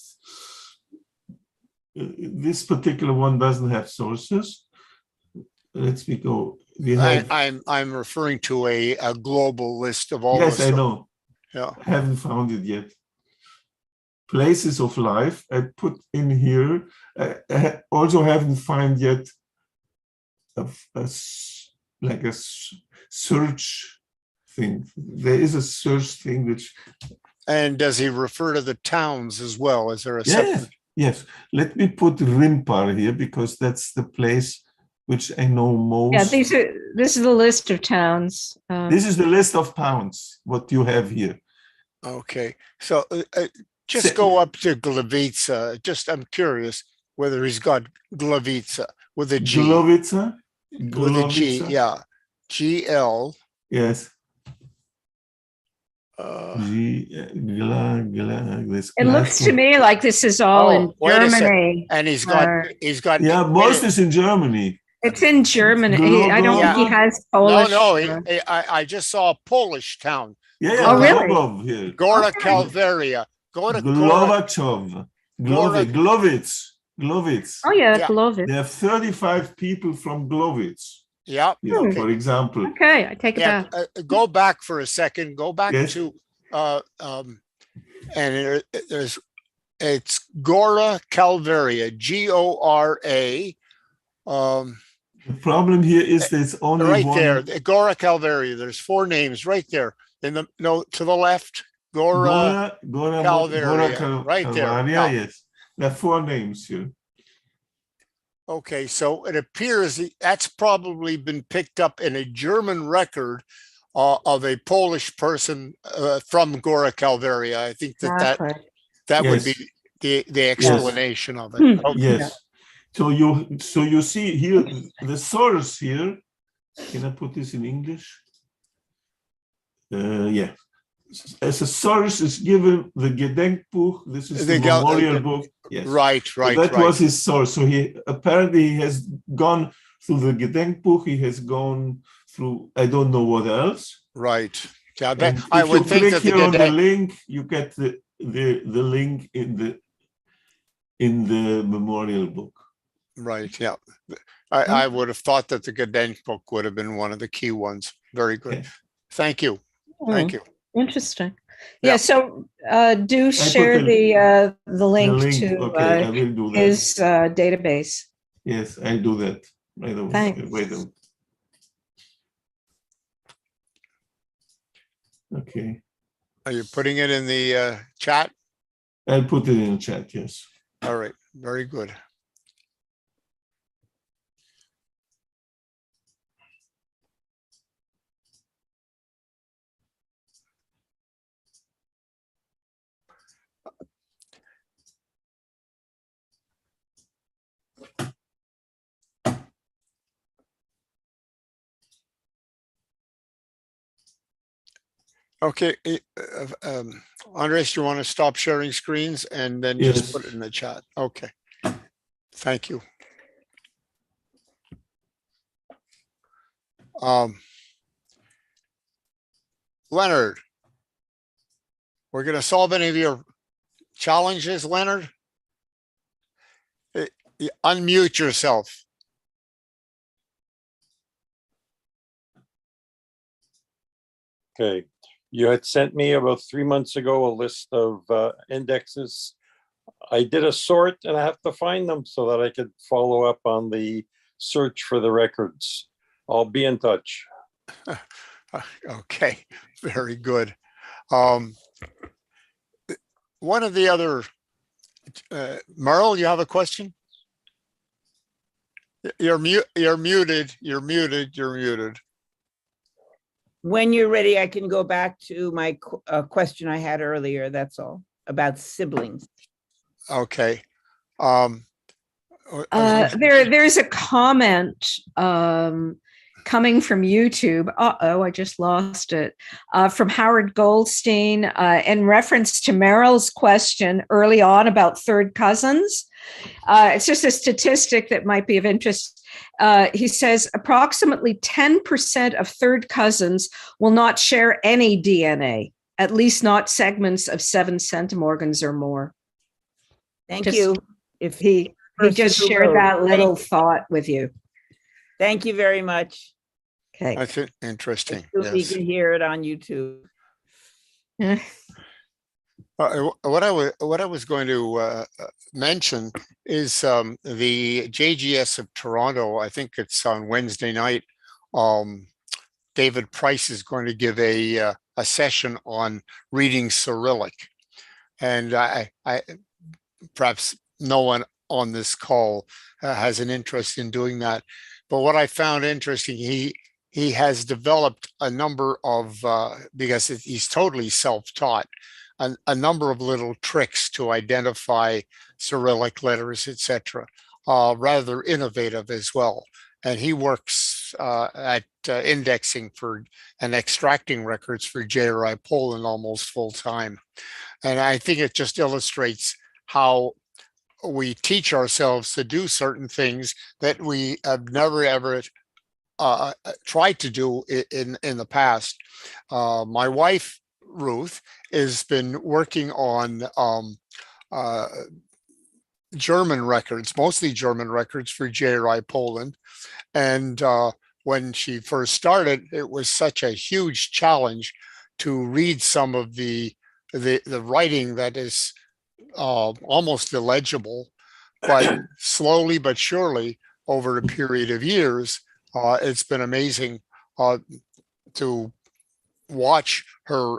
this particular one doesn't have sources. Let's go. I'm referring to a global list of all. Yes, I know. Yeah, I haven't found it yet. Places of life I put in here. I also haven't found yet like a search thing. There is a search thing which. And does he refer to the towns as well? Is there a separate? Yes. Let me put Rimpar here because that's the place which I know most. Yeah, this is the list of towns. This is the list of towns, what you have here. Okay. So just go up to Glavica. I'm curious whether he's got Glavica with a G. Glavica? With a G, yeah. GL. Yes. It looks to me like this is all in Germany. And he's got. Yeah, most is in Germany. It's in Germany. I don't think he has Polish. No, I just saw a Polish town. Yeah, oh, really? Here. Gora Calvaria. Go to Glovachov. Glowitz. Oh, yeah, Glowitz. There are 35 people from Glowitz. Yeah. Okay. For example. Okay, I take it back. Go back for a second. Go back to and it's Gora Calvaria. Gora. The problem here is there's only right one. There, Gora Calvaria. There's 4 names right there. To the left, Gora Calvaria. Right there. Yes. There are 4 names here. Okay, so it appears that's probably been picked up in a German record of a Polish person from Gora Calvaria. I think that Exactly. that would Yes. be the explanation of it. Hmm. Okay. Yes. So you see here the source here. Can I put this in English? Yeah. As a source is given the Gedenkbuch. This is the memorial book. Yes. Right, So right, that right. was his source. So he has gone through the Gedenkbuch. He has gone through I don't know what else. Right. Yeah, And I if would you think click that here on the Gedenk- link, you get the link in the memorial book. right. Yeah, I would have thought that the Gedenkbuch would have been one of the key ones. Very good. Okay. Thank you. Hmm. Thank you. Interesting. Yeah. Yeah. So do share put the The link link. to Okay, I will do that. his database. Yes, I'll do that right away. Thanks. Wait a minute. Okay, Are you putting it in the chat? I'll put it in the chat. Yes. All right. Very good. Okay, Andres, you want to stop sharing screens and then just Yes. put it in the chat? Okay. Thank you. Leonard, we're going to solve any of your challenges, Leonard. Unmute yourself. Okay, you had sent me about 3 months ago a list of indexes. I did a sort and I have to find them so that I could follow up on the search for the records. I'll be in touch. Okay, very good. One of the other, Merle, you have a question? You're muted. When you're ready, I can go back to my question I had earlier. That's all about siblings. Okay. There's a comment coming from YouTube. I just lost it. From Howard Goldstein in reference to Meryl's question early on about third cousins. It's just a statistic that might be of interest. He says approximately 10% of third cousins will not share any DNA, at least not segments of 7 centimorgans or more. Thank Just- you. If He just shared that little thought with you. Thank you very much. Okay. That's interesting. Hope you Yes. can hear it on YouTube. What I was going to mention is the JGS of Toronto. I think it's on Wednesday night. David Price is going to give a session on reading Cyrillic, and I perhaps no one on this call has an interest in doing that. But what I found interesting, he has developed a number of because he's totally self-taught. A number of little tricks to identify Cyrillic letters, etc. Rather innovative as well. And he works at indexing for and extracting records for JRI Poland almost full time. And I think it just illustrates how we teach ourselves to do certain things that we have never ever tried to do in the past. My wife, Ruth, has been working on German records, mostly German records for JRI Poland. And when she first started, it was such a huge challenge to read some of the writing that is almost illegible, but slowly but surely over a period of years, it's been amazing to watch her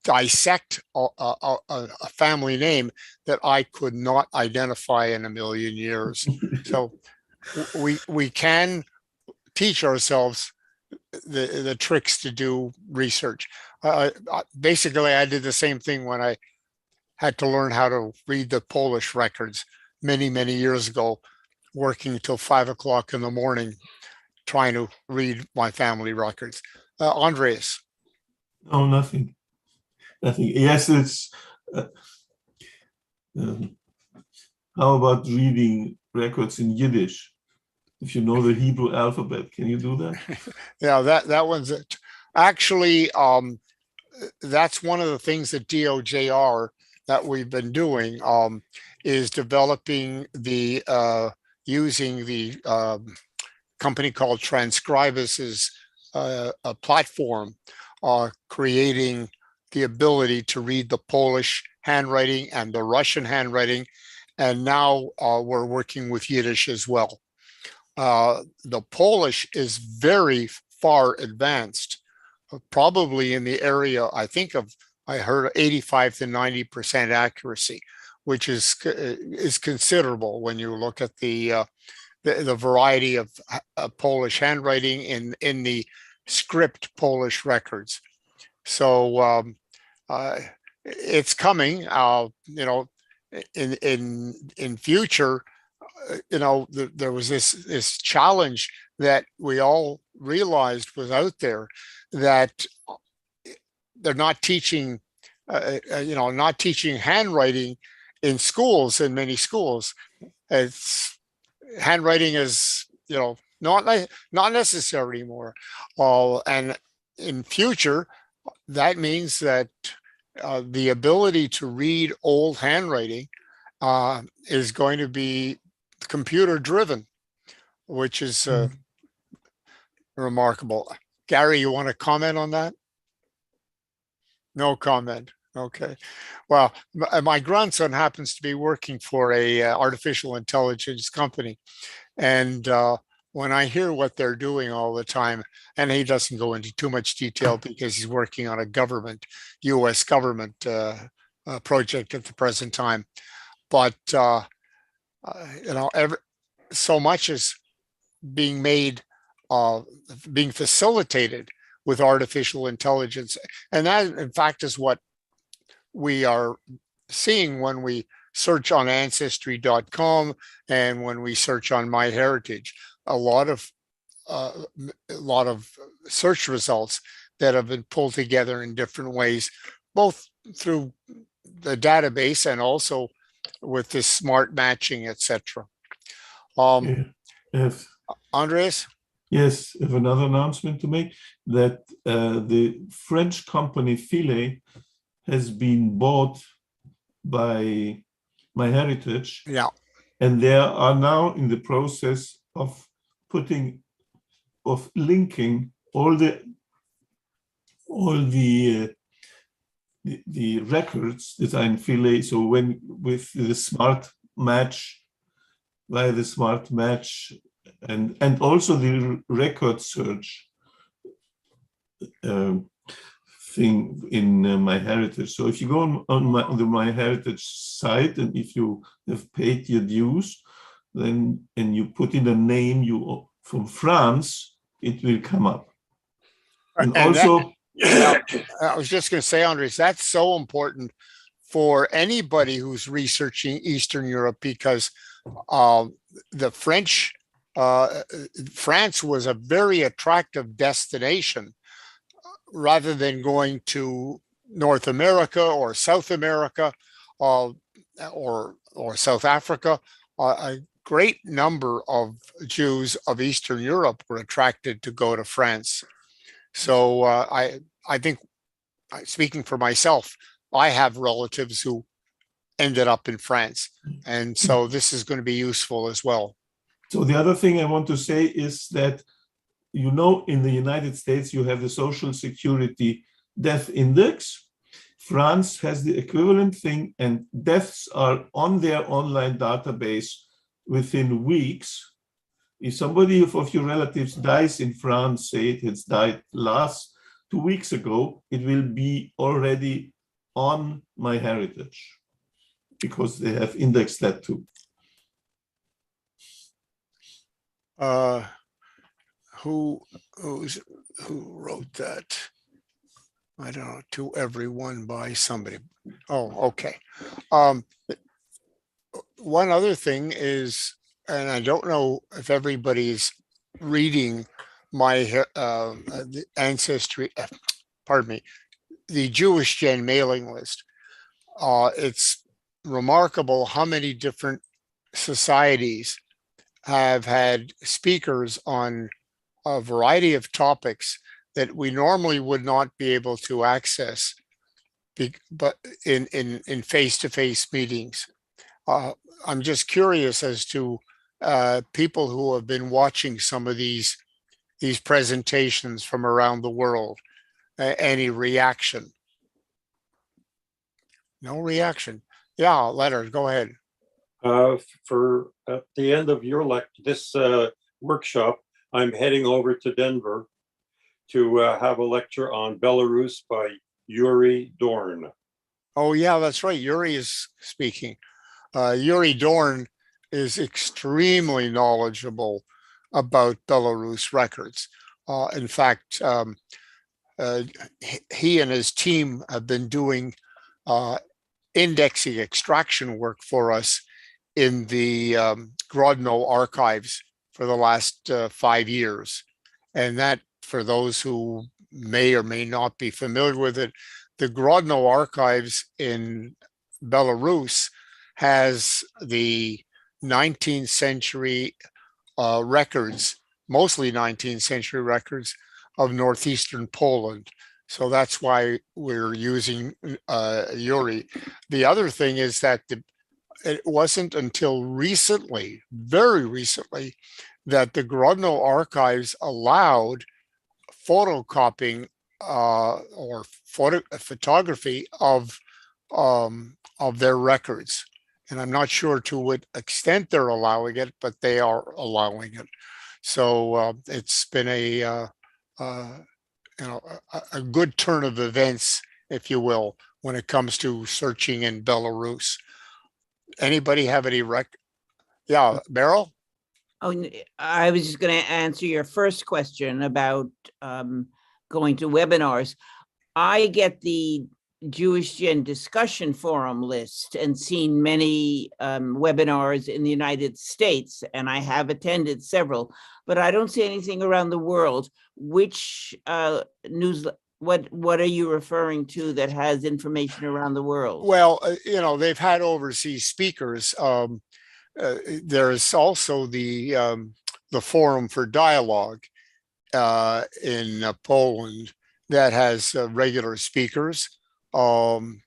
dissect a family name that I could not identify in a million years. So we can teach ourselves the tricks to do research. Basically, I did the same thing when I had to learn how to read the Polish records many years ago, working till 5 o'clock in the morning, trying to read my family records. Andreas. No, nothing. Nothing. Yes, it's. How about reading records in Yiddish? If you know the Hebrew alphabet, can you do that? Yeah, that one's it. Actually, that's one of the things that DOJR that we've been doing is developing the using the company called Transcribus's a platform, creating the ability to read the Polish handwriting and the Russian handwriting, and now we're working with Yiddish as well. The Polish is very far advanced, probably in the area, I think I heard 85 to 90% accuracy, which is considerable when you look at the variety of Polish handwriting in the script Polish records. So it's coming. In future, there was this challenge that we all realized was out there, that they're not teaching, not teaching handwriting in schools, in many schools. It's handwriting is, not necessary anymore. And in future, that means that the ability to read old handwriting is going to be computer driven, which is remarkable. Gary, you want to comment on that? No comment. Okay. Well, my grandson happens to be working for a artificial intelligence company. And when I hear what they're doing all the time, and he doesn't go into too much detail because he's working on a US government project at the present time. But, so much is being made, being facilitated with artificial intelligence. And that, in fact, is what we are seeing when we search on Ancestry.com and when we search on MyHeritage. A lot of search results that have been pulled together in different ways, both through the database and also with this smart matching, etc. Andreas? Yes, I have another announcement to make, that the French company Philae has been bought by MyHeritage. Yeah. And they are now in the process of linking all the records that are in Philae. So with the smart match, via the smart match, and also the record search thing in MyHeritage. So if you go on the MyHeritage site, and if you have paid your dues, then and you put in a name from France, it will come up. And also, I was just going to say, Andres, that's so important for anybody who's researching Eastern Europe, because the France was a very attractive destination, rather than going to North America or South America or South Africa. A great number of Jews of Eastern Europe were attracted to go to France. So I think, speaking for myself, I have relatives who ended up in France. And so this is going to be useful as well. So the other thing I want to say is that, in the United States, you have the Social Security Death Index. France has the equivalent thing, and deaths are on their online database within weeks. If somebody of your relatives dies in France, say it has died last 2 weeks ago, it will be already on MyHeritage, because they have indexed that too. Who who wrote that? I don't know, to everyone by somebody. Oh, okay. One other thing is, and I don't know if everybody's reading my the ancestry, pardon me, the Jewish Gen mailing list. It's remarkable how many different societies have had speakers on a variety of topics that we normally would not be able to access, but in face-to-face meetings. I'm just curious as to people who have been watching some of these presentations from around the world. Any reaction? No reaction. Yeah, Leonard, go ahead. For at the end of your this workshop, I'm heading over to Denver to have a lecture on Belarus by Yuri Dorn. Oh yeah, that's right. Yuri is speaking. Yuri Dorn is extremely knowledgeable about Belarus records. In fact, he and his team have been doing indexing extraction work for us in the Grodno archives for the last 5 years. And that, for those who may or may not be familiar with it, the Grodno archives in Belarus has the 19th century records, mostly 19th century records of northeastern Poland. So that's why we're using Yuri. The other thing is that it wasn't until recently, very recently, that the Grodno archives allowed photocopying or photography of their records. And I'm not sure to what extent they're allowing it, but they are allowing it. So it's been a good turn of events, if you will, when it comes to searching in Belarus. Anybody have any Yeah, Beryl? Oh, I was just going to answer your first question about going to webinars. I get the Jewish Gen discussion forum list and seen many webinars in the United States, and I have attended several, but I don't see anything around the world. Which what are you referring to that has information around the world? Well, they've had overseas speakers. There's also the Forum for Dialogue in Poland that has regular speakers. And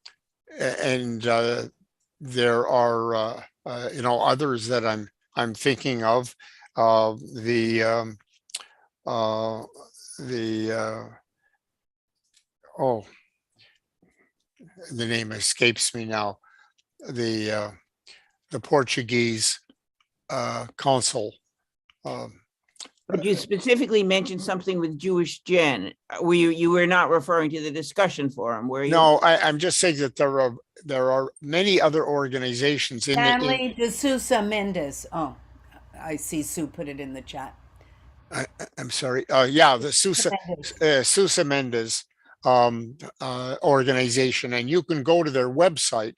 there are others that I'm thinking of. The name escapes me now. The Portuguese consul. But you specifically mentioned something with Jewish Gen. You were not referring to the discussion forum, were you? No, I'm just saying that there are many other organizations in Stanley de Sousa Mendes. Oh, I see Sue put it in the chat. I'm sorry. Yeah, the Sousa Mendes organization, and you can go to their website,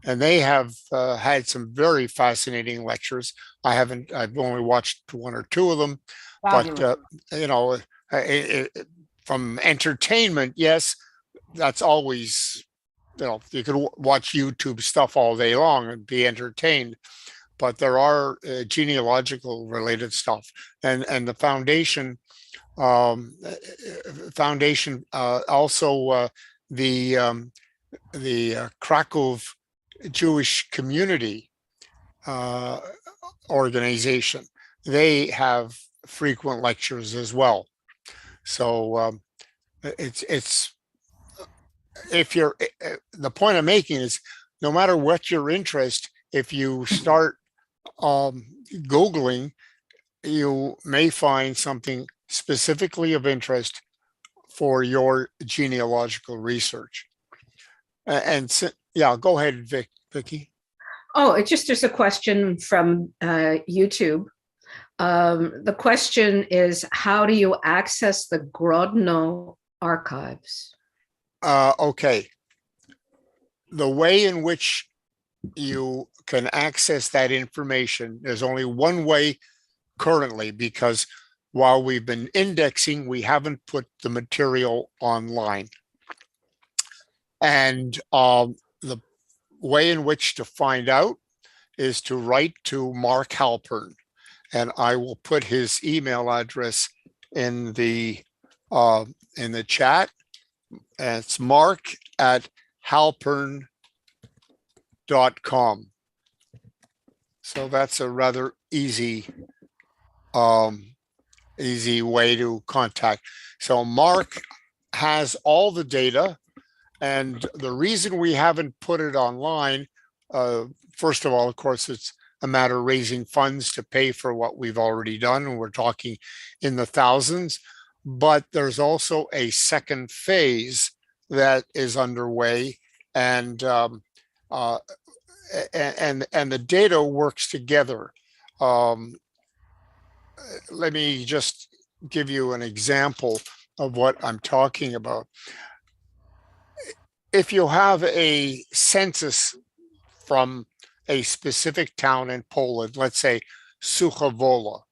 and they have had some very fascinating lectures. I've only watched 1 or 2 of them, but from entertainment, yes, that's always, you can watch YouTube stuff all day long and be entertained. But there are genealogical related stuff, and the foundation also the Krakow Jewish Community organization. They have frequent lectures as well. So it's if you're the point I'm making is, no matter what your interest, if you start Googling, you may find something specifically of interest for your genealogical research. Yeah, go ahead, Vicky. Oh, there's a question from YouTube. The question is, how do you access the Grodno archives? Okay. The way in which you can access that information, there's only one way currently, because while we've been indexing, we haven't put the material online. And the way in which to find out is to write to Mark Halpern, and I will put his email address in the chat. And it's mark@halpern.com. So that's a rather easy way to contact. So Mark has all the data, and the reason we haven't put it online, first of all, of course, it's a matter of raising funds to pay for what we've already done, and we're talking in the thousands. But there's also a second phase that is underway, and the data works together. Let me just give you an example of what I'm talking about. If you have a census from a specific town in Poland, let's say Sucha Wola,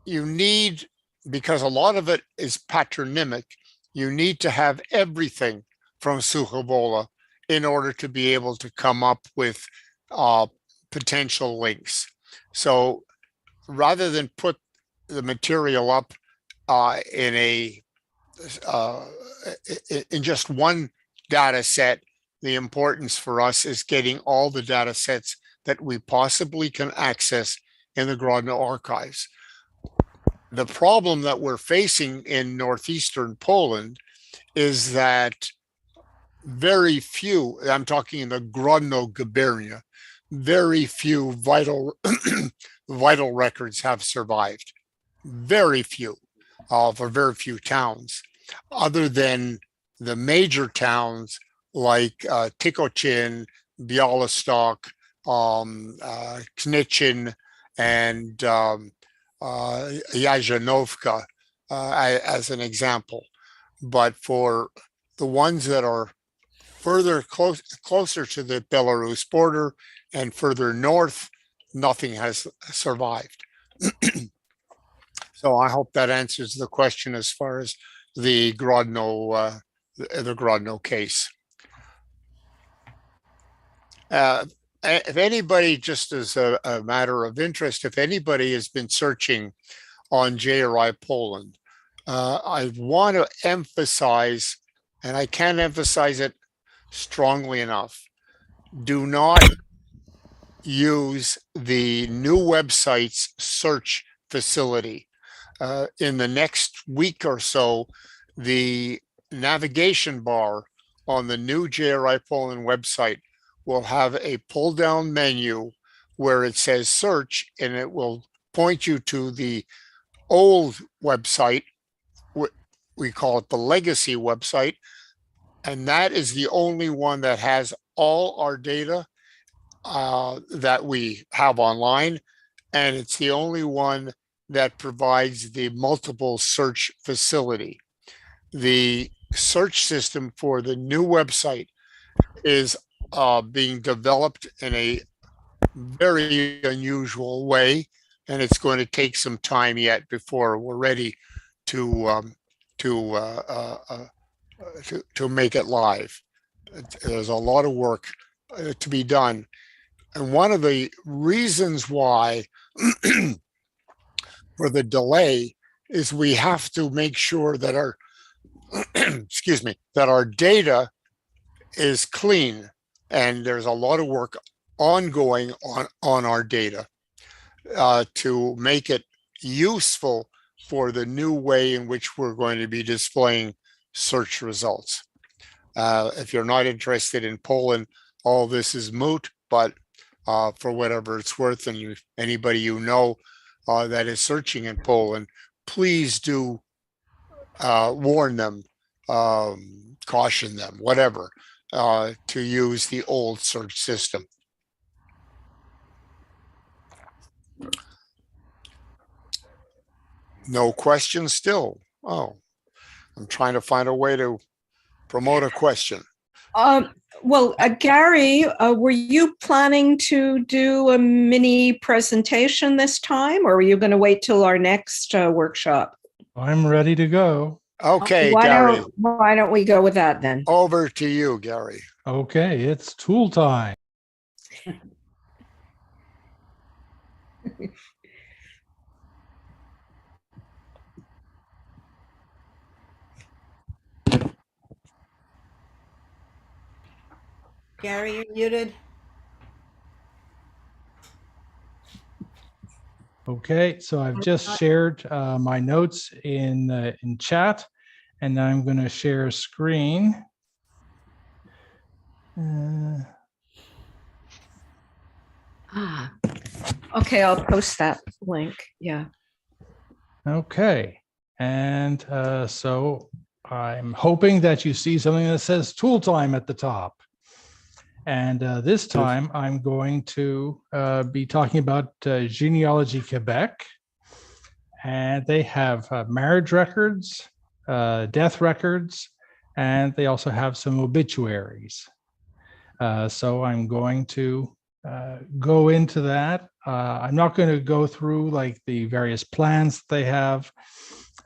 you need, because a lot of it is patronymic, you need to have everything from Sucha Wola in order to be able to come up with potential links. So rather than put the material up in just one data set, the importance for us is getting all the data sets that we possibly can access in the Grodno archives. The problem that we're facing in northeastern Poland is that very few, I'm talking in the Grodno Gubernia, very few vital vital records have survived. Very few, for very few towns, other than the major towns like Tikocin, Białystok, Knichyn, and Jajanowka, as an example. But for the ones that are further closer to the Belarus border and further north, nothing has survived. So I hope that answers the question as far as the Grodno case. If anybody, just as a matter of interest, if anybody has been searching on JRI Poland, I want to emphasize, and I can't emphasize it strongly enough, do not use the new website's search facility. In the next week or so, the navigation bar on the new JRI Poland website will have a pull down menu where it says search, and it will point you to the old website. We call it the legacy website. And that is the only one that has all our data that we have online. And it's the only one that provides the multiple search facility. The search system for the new website is being developed in a very unusual way, and it's going to take some time yet before we're ready to make it live. There's a lot of work to be done, and one of the reasons why for the delay is we have to make sure that our excuse me, that our data is clean, and there's a lot of work ongoing on our data to make it useful for the new way in which we're going to be displaying search results. If you're not interested in Poland, all this is moot, but for whatever it's worth, and anybody you know that is searching in Poland, please do warn them, caution them, whatever, to use the old search system. No questions still. Oh, I'm trying to find a way to promote a question. Well, Gary, were you planning to do a mini presentation this time, or are you going to wait till our next workshop? I'm ready to go. Okay, why Gary, why don't we go with that then? over to you, Gary. Okay, it's tool time. Gary, you're muted. Okay, so I've just shared my notes in chat, and I'm going to share screen. Okay, I'll post that link. Yeah. Okay, and so I'm hoping that you see something that says tool time at the top. And this time I'm going to be talking about Genealogy Quebec. And they have marriage records, death records, and they also have some obituaries. So I'm going to go into that. I'm not going to go through like the various plans they have.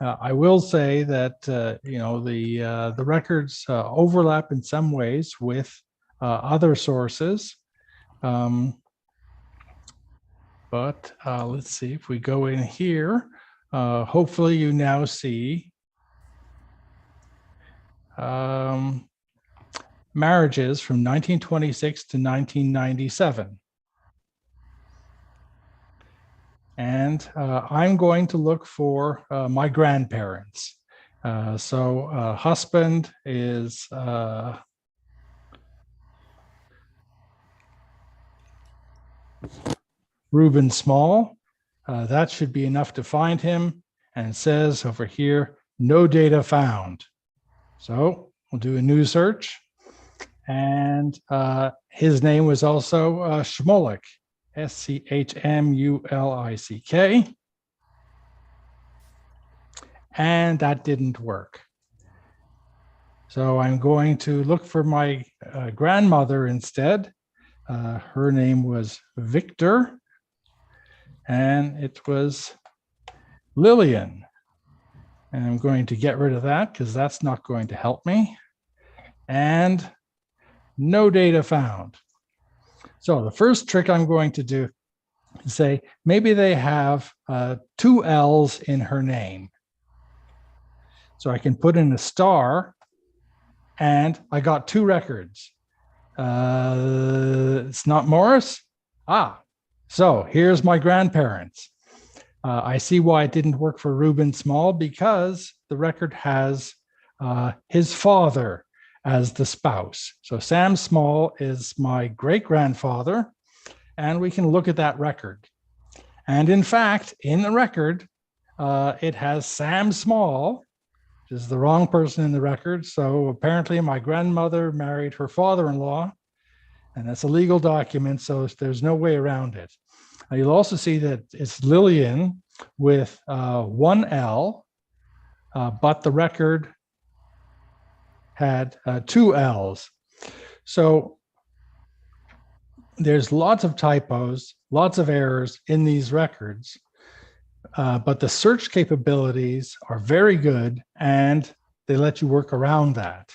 I will say that you know, the records overlap in some ways with other sources. But let's see if we go in here. Hopefully you now see marriages from 1926 to 1997. And I'm going to look for my grandparents. So husband is Reuben Small. That should be enough to find him, and it says over here, no data found. So we'll do a new search. And his name was also Schmulick, Schmulick. And that didn't work. So I'm going to look for my grandmother instead. Her name was Victor, and it was Lillian. And I'm going to get rid of that because that's not going to help me. And no data found. So the first trick I'm going to do is say, maybe they have 2 L's in her name. So I can put in a star, and I got 2 records. It's not Morris. So here's my grandparents. I see why it didn't work for Reuben Small, because the record has his father as the spouse. So Sam Small is my great-grandfather, and we can look at that record. And in fact, in the record, it has Sam Small, which is the wrong person in the record. So apparently my grandmother married her father-in-law, and that's a legal document, so there's no way around it. You'll also see that it's Lillian with 1 L, but the record had 2 L's. So there's lots of typos, lots of errors in these records, but the search capabilities are very good, and they let you work around that.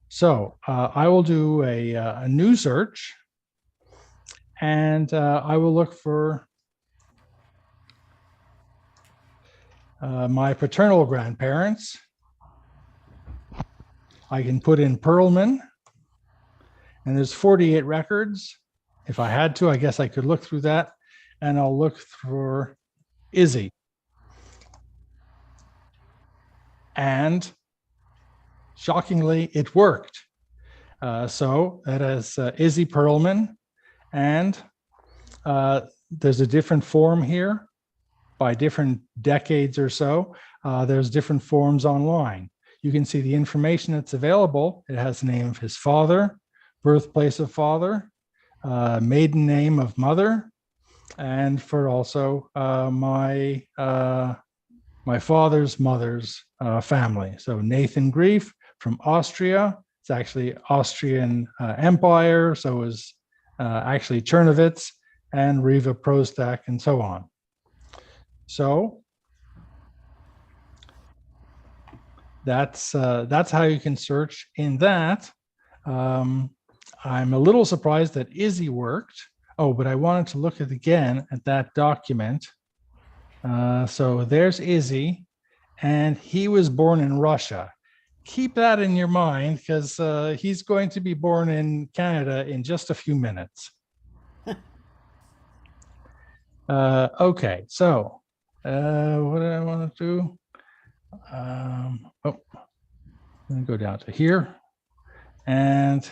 So I will do a new search, and I will look for my paternal grandparents. I can put in Perlman, and there's 48 records. If I had to, I guess I could look through that, and I'll look for Izzy. And shockingly, it worked. So that is Izzy Perlman, and there's a different form here by different decades or so. There's different forms online. You can see the information that's available. It has the name of his father, birthplace of father, maiden name of mother, and for also my my father's mother's family. So Nathan Grief from Austria. It's actually Austrian Empire. So it was actually Czernowitz and Riva Prostak and so on. So that's how you can search in that. I'm a little surprised that Izzy worked. Oh, but I wanted to look again at that document. So there's Izzy, and he was born in Russia. Keep that in your mind, because he's going to be born in Canada in just a few minutes. Okay, so what do I want to do? I'm going to go down to here, and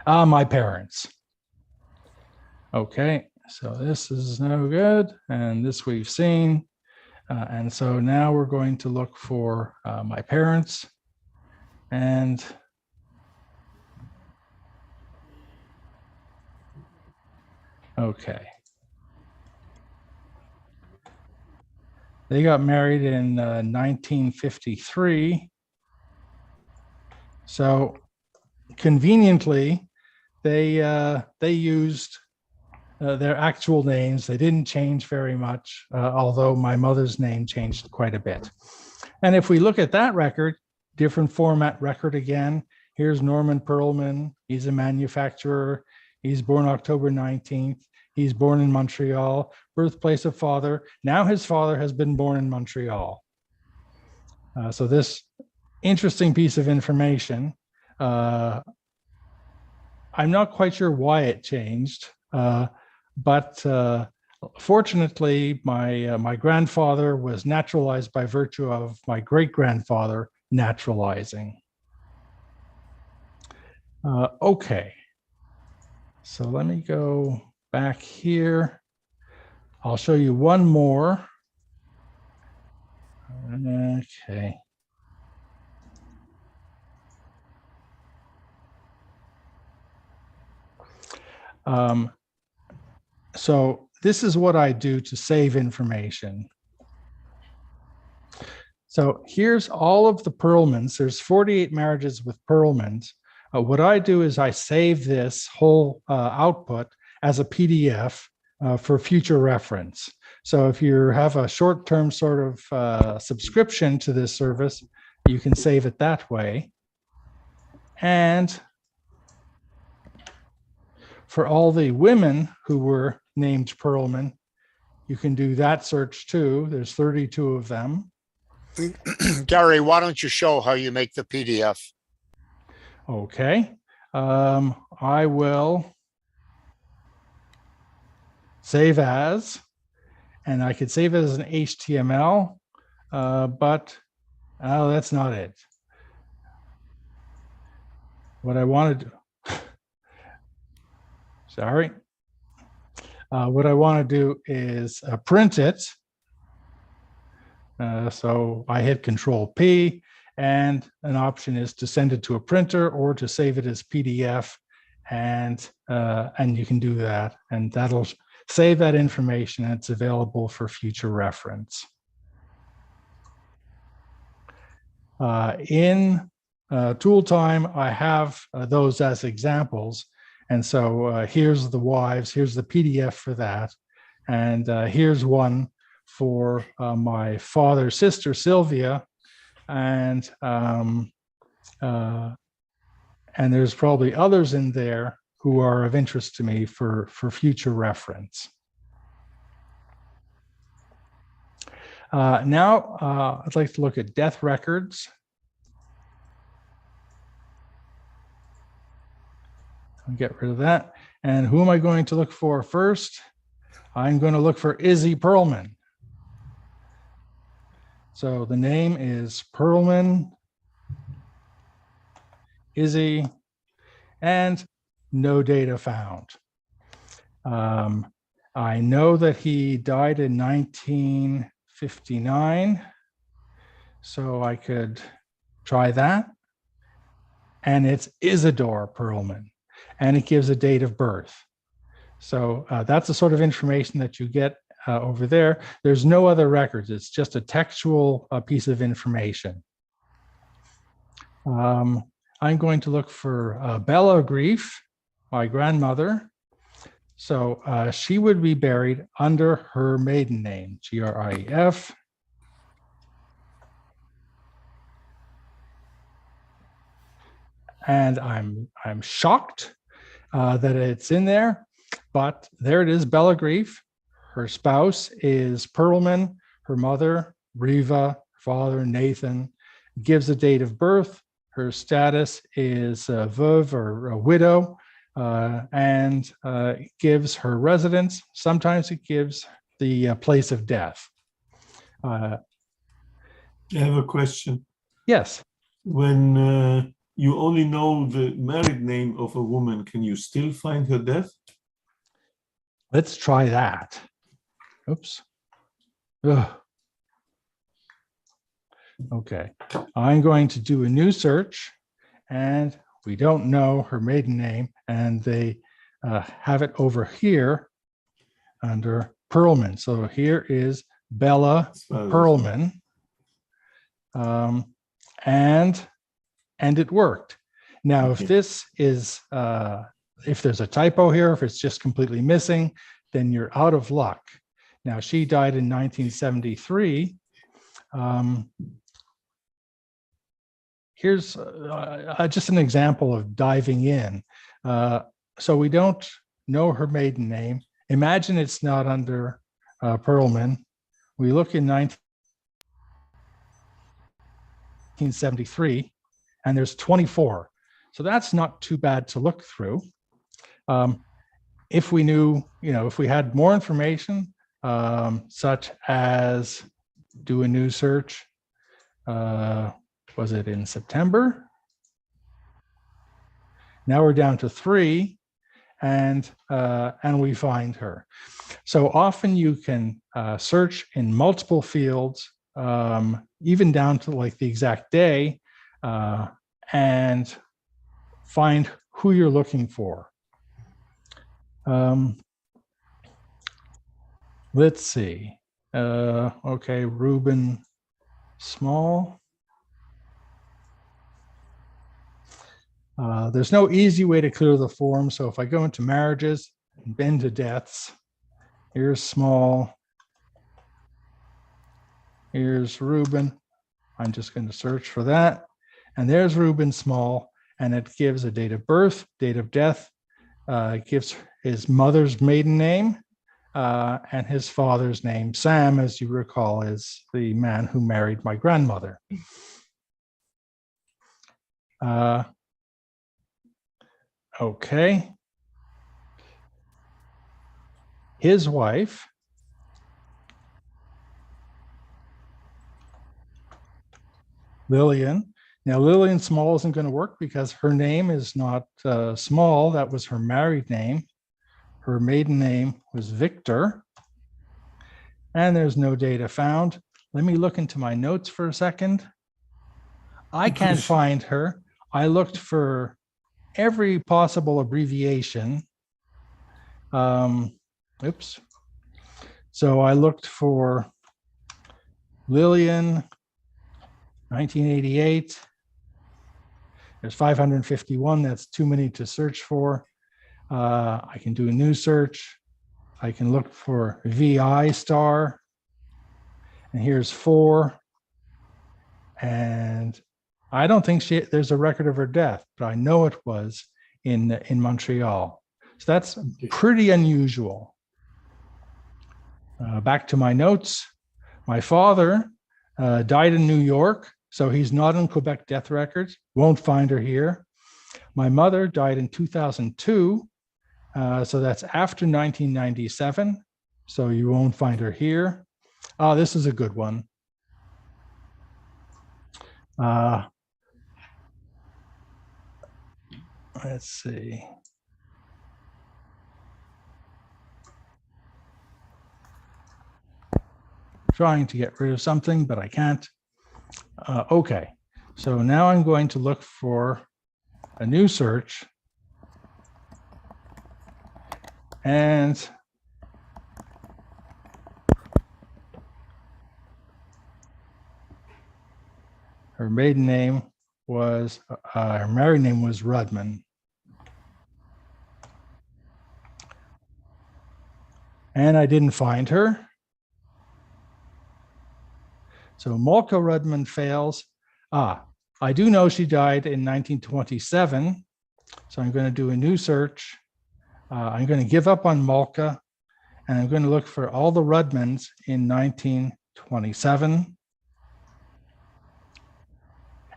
my parents. Okay, so this is no good, and this we've seen. And so now we're going to look for my parents, and okay. They got married in 1953. So conveniently, they used their actual names. They didn't change very much, although my mother's name changed quite a bit. And if we look at that record, different format record again, here's Norman Perlman. He's a manufacturer. He's born October 19th. He's born in Montreal, birthplace of father. Now his father has been born in Montreal. So this interesting piece of information, I'm not quite sure why it changed. But fortunately, my grandfather was naturalized by virtue of my great-grandfather naturalizing. Okay, so let me go back here. I'll show you one more. Okay. So this is what I do to save information. So here's all of the Perlmans. There's 48 marriages with Perlmans. What I do is I save this whole output as a PDF for future reference. So if you have a short-term sort of subscription to this service, you can save it that way. And for all the women who were named Perlman, you can do that search too. There's 32 of them. Gary, why don't you show how you make the PDF? Okay. I will save as, and I could save it as an HTML, but that's not it. What I want to do, sorry. What I want to do is print it. So I hit Control P, and an option is to send it to a printer or to save it as PDF, and you can do that, and that'll save that information, and it's available for future reference. In Tooltime, I have those as examples. And so here's the wives, here's the PDF for that. And here's one for my father's sister, Sylvia. And there's probably others in there who are of interest to me for future reference. Now, I'd like to look at death records. I'll get rid of that. And who am I going to look for first? I'm going to look for Izzy Perlman. So the name is Perlman, Izzy, and no data found. I know that he died in 1959, so I could try that. And it's Isidore Perlman, and it gives a date of birth. So that's the sort of information that you get over there. There's no other records. It's just a textual piece of information. I'm going to look for Bella Grief, my grandmother. So she would be buried under her maiden name, Grief. And I'm shocked that it's in there, but there it is, Bella Grief. Her spouse is Perlman, her mother, Riva, father, Nathan, gives a date of birth. Her status is veuve or a widow, and gives her residence. Sometimes it gives the place of death. I have a question. Yes. When you only know the married name of a woman, can you still find her death? Let's try that. Oops. Ugh. Okay, I'm going to do a new search, and we don't know her maiden name, and they have it over here under Perlman. So here is Bella Perlman, and it worked. Now, if this is, if there's a typo here, if it's just completely missing, then you're out of luck. Now, she died in 1973. Here's just an example of diving in. So we don't know her maiden name. Imagine it's not under Perlman. We look in 1973, and there's 24. So that's not too bad to look through. If we knew, if we had more information, such as do a new search, was it in September? Now we're down to 3, and we find her. So often you can search in multiple fields, even down to like the exact day, and find who you're looking for. Let's see. Okay, Reuben Small. There's no easy way to clear the form. So if I go into marriages and bend to deaths, here's Small. Here's Reuben. I'm just going to search for that. And there's Reuben Small, and it gives a date of birth, date of death. It gives his mother's maiden name and his father's name. Sam, as you recall, is the man who married my grandmother. Okay. His wife, Lillian. Now, Lillian Small isn't going to work because her name is not Small. That was her married name. Her maiden name was Victor. And there's no data found. Let me look into my notes for a second. I can't find her. I looked for every possible abbreviation. Oops. So I looked for Lillian, 1988. There's 551. That's too many to search for. I can do a new search. I can look for VI star. And here's 4. And I don't think there's a record of her death, but I know it was in Montreal. So that's pretty unusual. Back to my notes. My father died in New York, so he's not in Quebec death records. Won't find her here. My mother died in 2002, so that's after 1997. So you won't find her here. Oh, this is a good one. Let's see. Trying to get rid of something, but I can't. Okay, so now I'm going to look for a new search. And Her maiden name was, her married name was Rudman. And I didn't find her. So Molka Rudman fails. I do know she died in 1927. So I'm going to do a new search. I'm going to give up on Molka, and I'm going to look for all the Rudmans in 1927.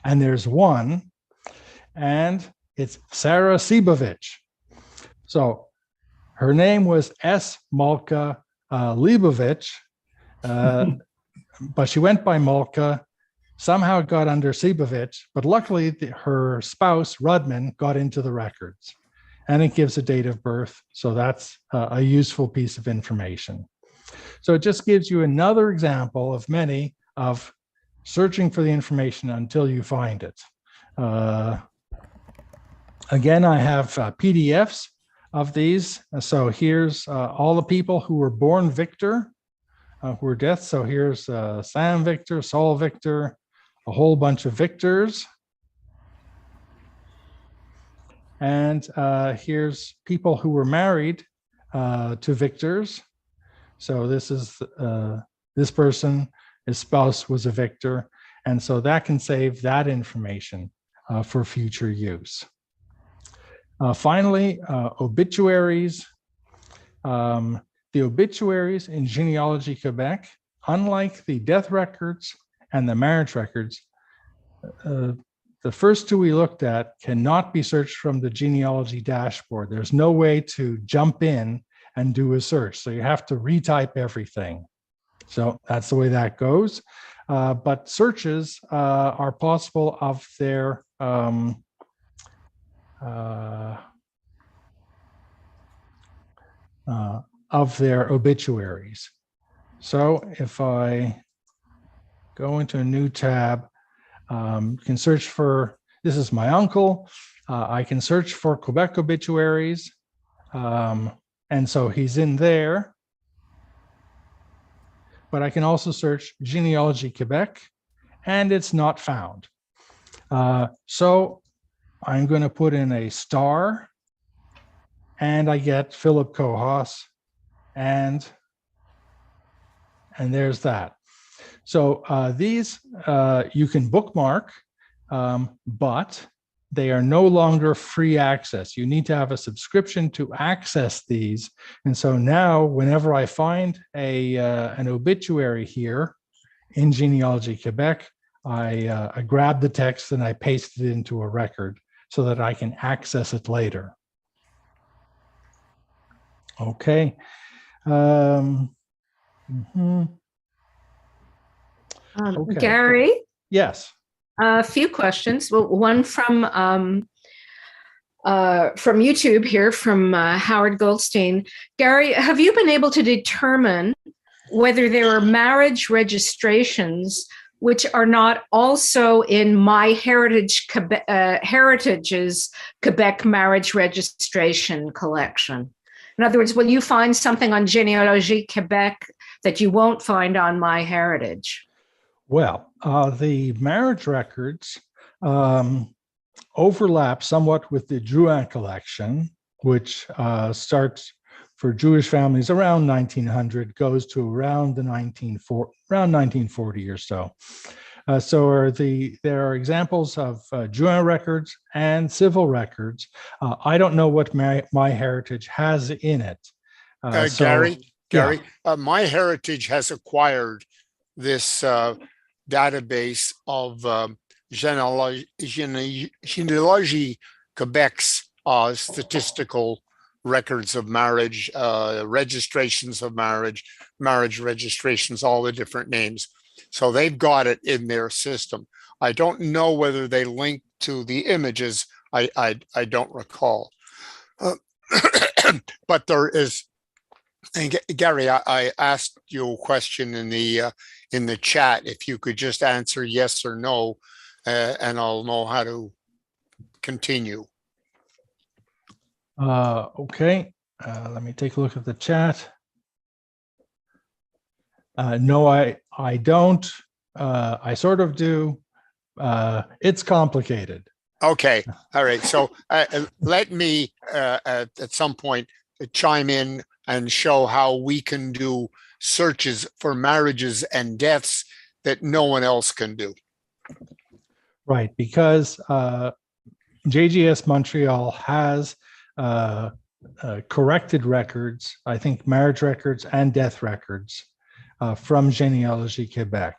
And there's one, and it's Sarah Seibovich. So her name was S. Molka Leibovich, but she went by Molka. Somehow it got under Seibovich, but luckily her spouse, Rudman, got into the records. And it gives a date of birth. So that's a useful piece of information. So it just gives you another example of many of searching for the information until you find it. Again, I have PDFs of these. So here's all the people who were born Victor, who were death. So here's Sam Victor, Saul Victor, a whole bunch of Victors. And here's people who were married to Victors. So this is this person, his spouse was a Victor. And so that can save that information for future use. Finally, obituaries. The obituaries in Genealogy Quebec, unlike the death records and the marriage records, the first two we looked at cannot be searched from the genealogy dashboard. There's no way to jump in and do a search. So you have to retype everything. So that's the way that goes. But searches are possible of their obituaries. So if I go into a new tab, you can search for, this is my uncle. I can search for Quebec obituaries. And so he's in there. But I can also search Genealogy Quebec, and it's not found. So I'm going to put in a star, and I get Philip Kohas, and there's that. So these you can bookmark, but they are no longer free access. You need to have a subscription to access these. And so now whenever I find an obituary here in Genealogy Quebec, I grab the text and I paste it into a record so that I can access it later. Okay. Okay. Gary, Yes. A few questions. Well, one from YouTube here from Howard Goldstein. Gary, have you been able to determine whether there are marriage registrations which are not also in Heritage's Quebec marriage registration collection? In other words, will you find something on Genealogie Quebec that you won't find on MyHeritage? Well, the marriage records overlap somewhat with the Drouin collection, which starts for Jewish families around 1900, goes to around the 1940 or so. There are examples of Drouin records and civil records. I don't know what MyHeritage has in it. Gary, yeah. MyHeritage has acquired this database of Genealogie Quebec's statistical records of marriage, registrations of marriage, marriage registrations, all the different names. So they've got it in their system. I don't know whether they link to the images. I don't recall. But there is, and Gary, I asked you a question in the chat. If you could just answer yes or no, and I'll know how to continue. Okay, let me take a look at the chat. No, I don't. I sort of do. it's complicated. Okay, all right. So let me at some point chime in and show how we can do searches for marriages and deaths that no one else can do. Right, because JGS Montreal has corrected records, I think marriage records and death records from Généalogie Québec.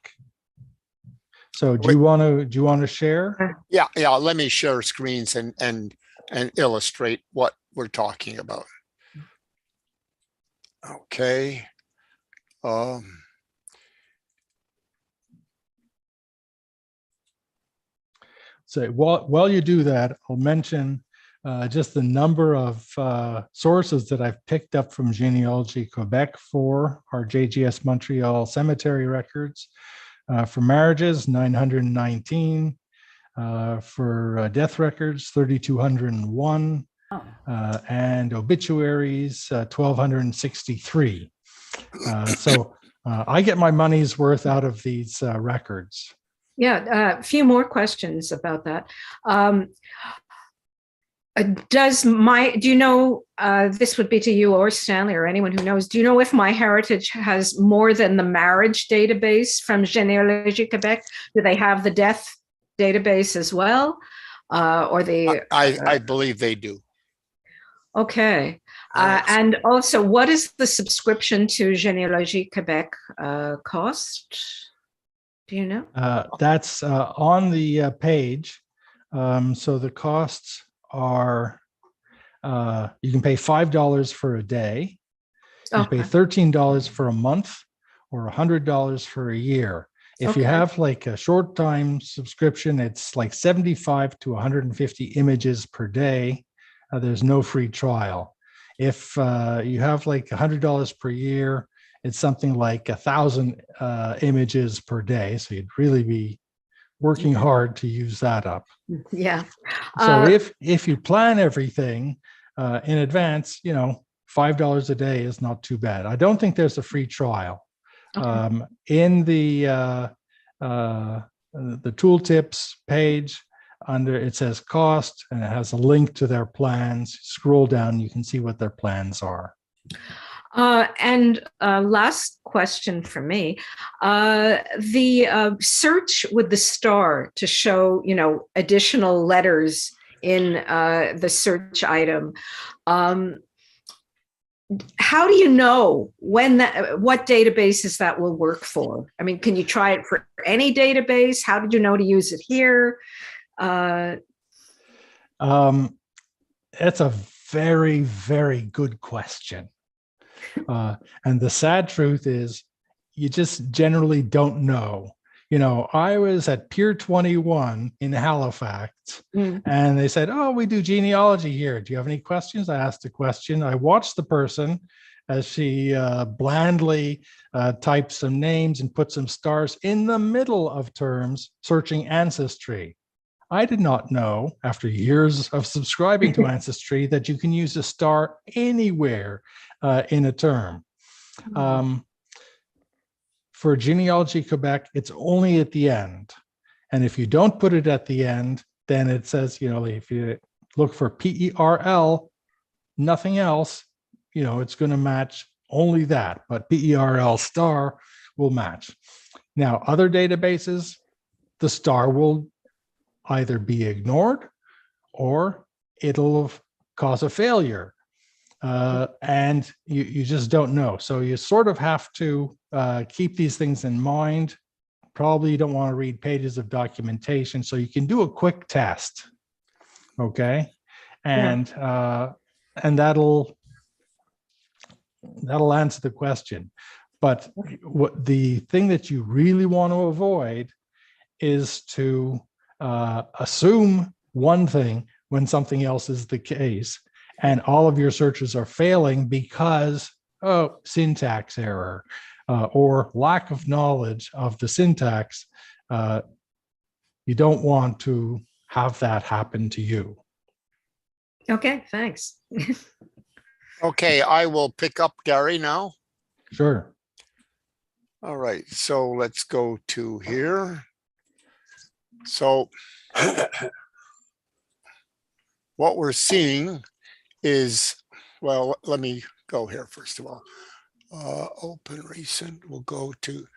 So do you want to share? Yeah, let me share screens and illustrate what we're talking about. Okay. So while you do that, I'll mention just the number of sources that I've picked up from Généalogie Québec for our JGS Montreal cemetery records. For marriages, 919. For death records, 3,201. And obituaries, 1,263. So I get my money's worth out of these records. Yeah, a few more questions about that. Do you know, this would be to you or Stanley or anyone who knows, do you know if MyHeritage has more than the marriage database from Généalogie Québec? Do they have the death database as well? Or the I believe they do. Okay. And also, what is the subscription to Généalogie Québec cost? Do you know? That's on the page. So the costs are, you can pay $5 for a day, you pay $13 for a month, or $100 for a year. If you have like a short time subscription, it's like 75 to 150 images per day. There's no free trial. If you have like $100 per year, it's something like 1,000 images per day. So you'd really be working hard to use that up. Yeah. So if you plan everything in advance, you know, $5 a day is not too bad. I don't think there's a free trial. In the tooltips page, under it says cost, and it has a link to their plans. Scroll down, you can see what their plans are. And last question for me, the search with the star to show, you know, additional letters in the search item. How do you know when what databases that will work for? I mean, can you try it for any database? How did you know to use it here? It's a very, very good question. And the sad truth is you just generally don't know. You know, I was at Pier 21 in Halifax, and they said, oh, we do genealogy here. Do you have any questions? I asked a question. I watched the person as she blandly typed some names and put some stars in the middle of terms, searching Ancestry. I did not know, after years of subscribing to Ancestry, that you can use a star anywhere in a term. For Généalogie Québec, it's only at the end. And if you don't put it at the end, then it says, you know, if you look for PERL, nothing else, you know, it's going to match only that, but PERL star will match. Now, other databases, the star will either be ignored or it'll cause a failure. And you just don't know. So you sort of have to keep these things in mind. Probably you don't want to read pages of documentation, so you can do a quick test. Okay. And that'll answer the question. But what the thing that you really want to avoid is to assume one thing when something else is the case, and all of your searches are failing because, oh, syntax error or lack of knowledge of the syntax. You don't want to have that happen to you. Okay, thanks. Okay, I will pick up Gary now. Sure. All right, so let's go to here. So what we're seeing is, well, let me go here first of all. Open recent, we'll go to,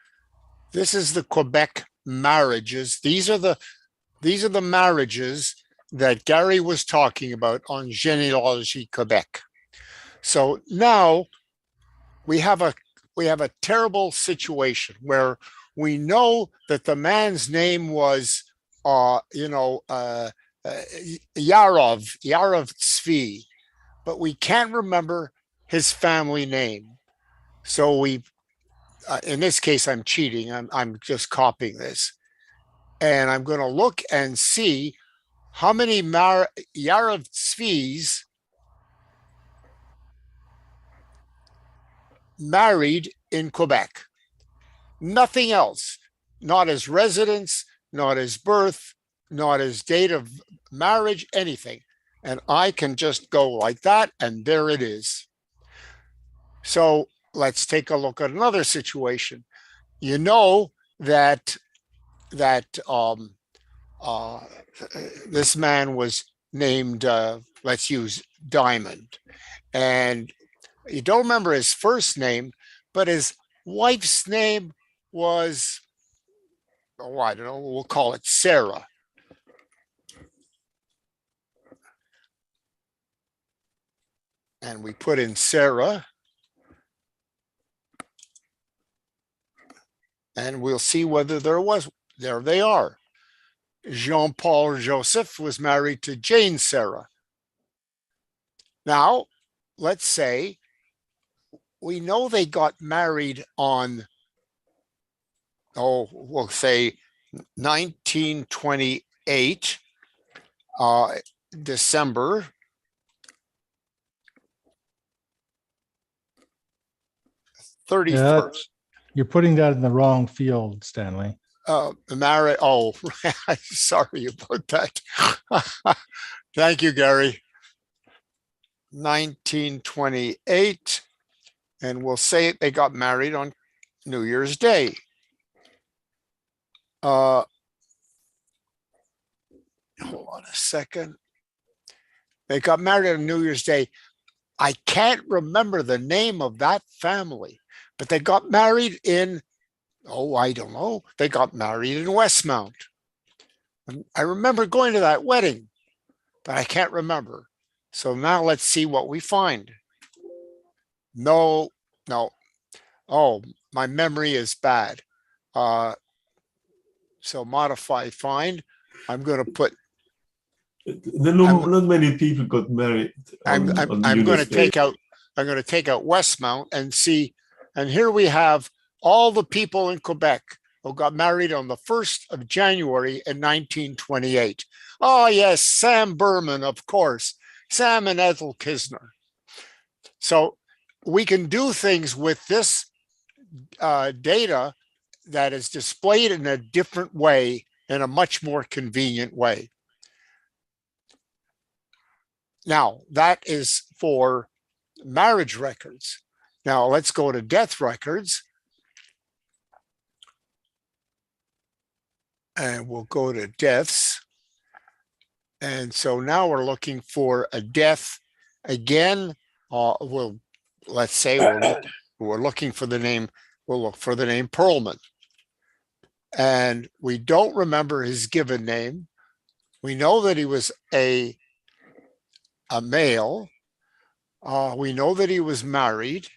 this is the Quebec marriages. These are the marriages that Gary was talking about on Généalogie Quebec. So now we have a terrible situation where we know that the man's name was Yarov Tzvi, but we can't remember his family name. So we, in this case, I'm cheating. I'm just copying this, and I'm going to look and see how many Yarov Tzvis married in Quebec. Nothing else, not his residence, not his birth, not his date of marriage, anything. And I can just go like that, and there it is. So let's take a look at another situation. You know that this man was named, let's use Diamond, and you don't remember his first name, but his wife's name was, oh, I don't know, we'll call it Sarah. And we put in Sarah. And we'll see whether there they are. Jean-Paul Joseph was married to Jane Sarah. Now, let's say we know they got married on, we'll say 1928, December. '31st. You're putting that in the wrong field, Stanley. Sorry about that. Thank you, Gary. 1928, and we'll say they got married on New Year's Day. Hold on a second. They got married on New Year's Day. I can't remember the name of that family, but they got married in, I don't know. They got married in Westmount. I remember going to that wedding, but I can't remember. So now let's see what we find. No. Oh, my memory is bad. So modify find. I'm going to put. Not many people got married. I'm going to take out Westmount and see. And here we have all the people in Quebec who got married on the 1st of January in 1928. Oh, yes, Sam Berman, of course. Sam and Ethel Kisner. So we can do things with this data that is displayed in a different way, in a much more convenient way. Now, that is for marriage records. Now, let's go to death records. And we'll go to deaths. And so now we're looking for a death. Again, let's say we're looking for the name, we'll look for the name Perlman. And we don't remember his given name. We know that he was a male. We know that he was married.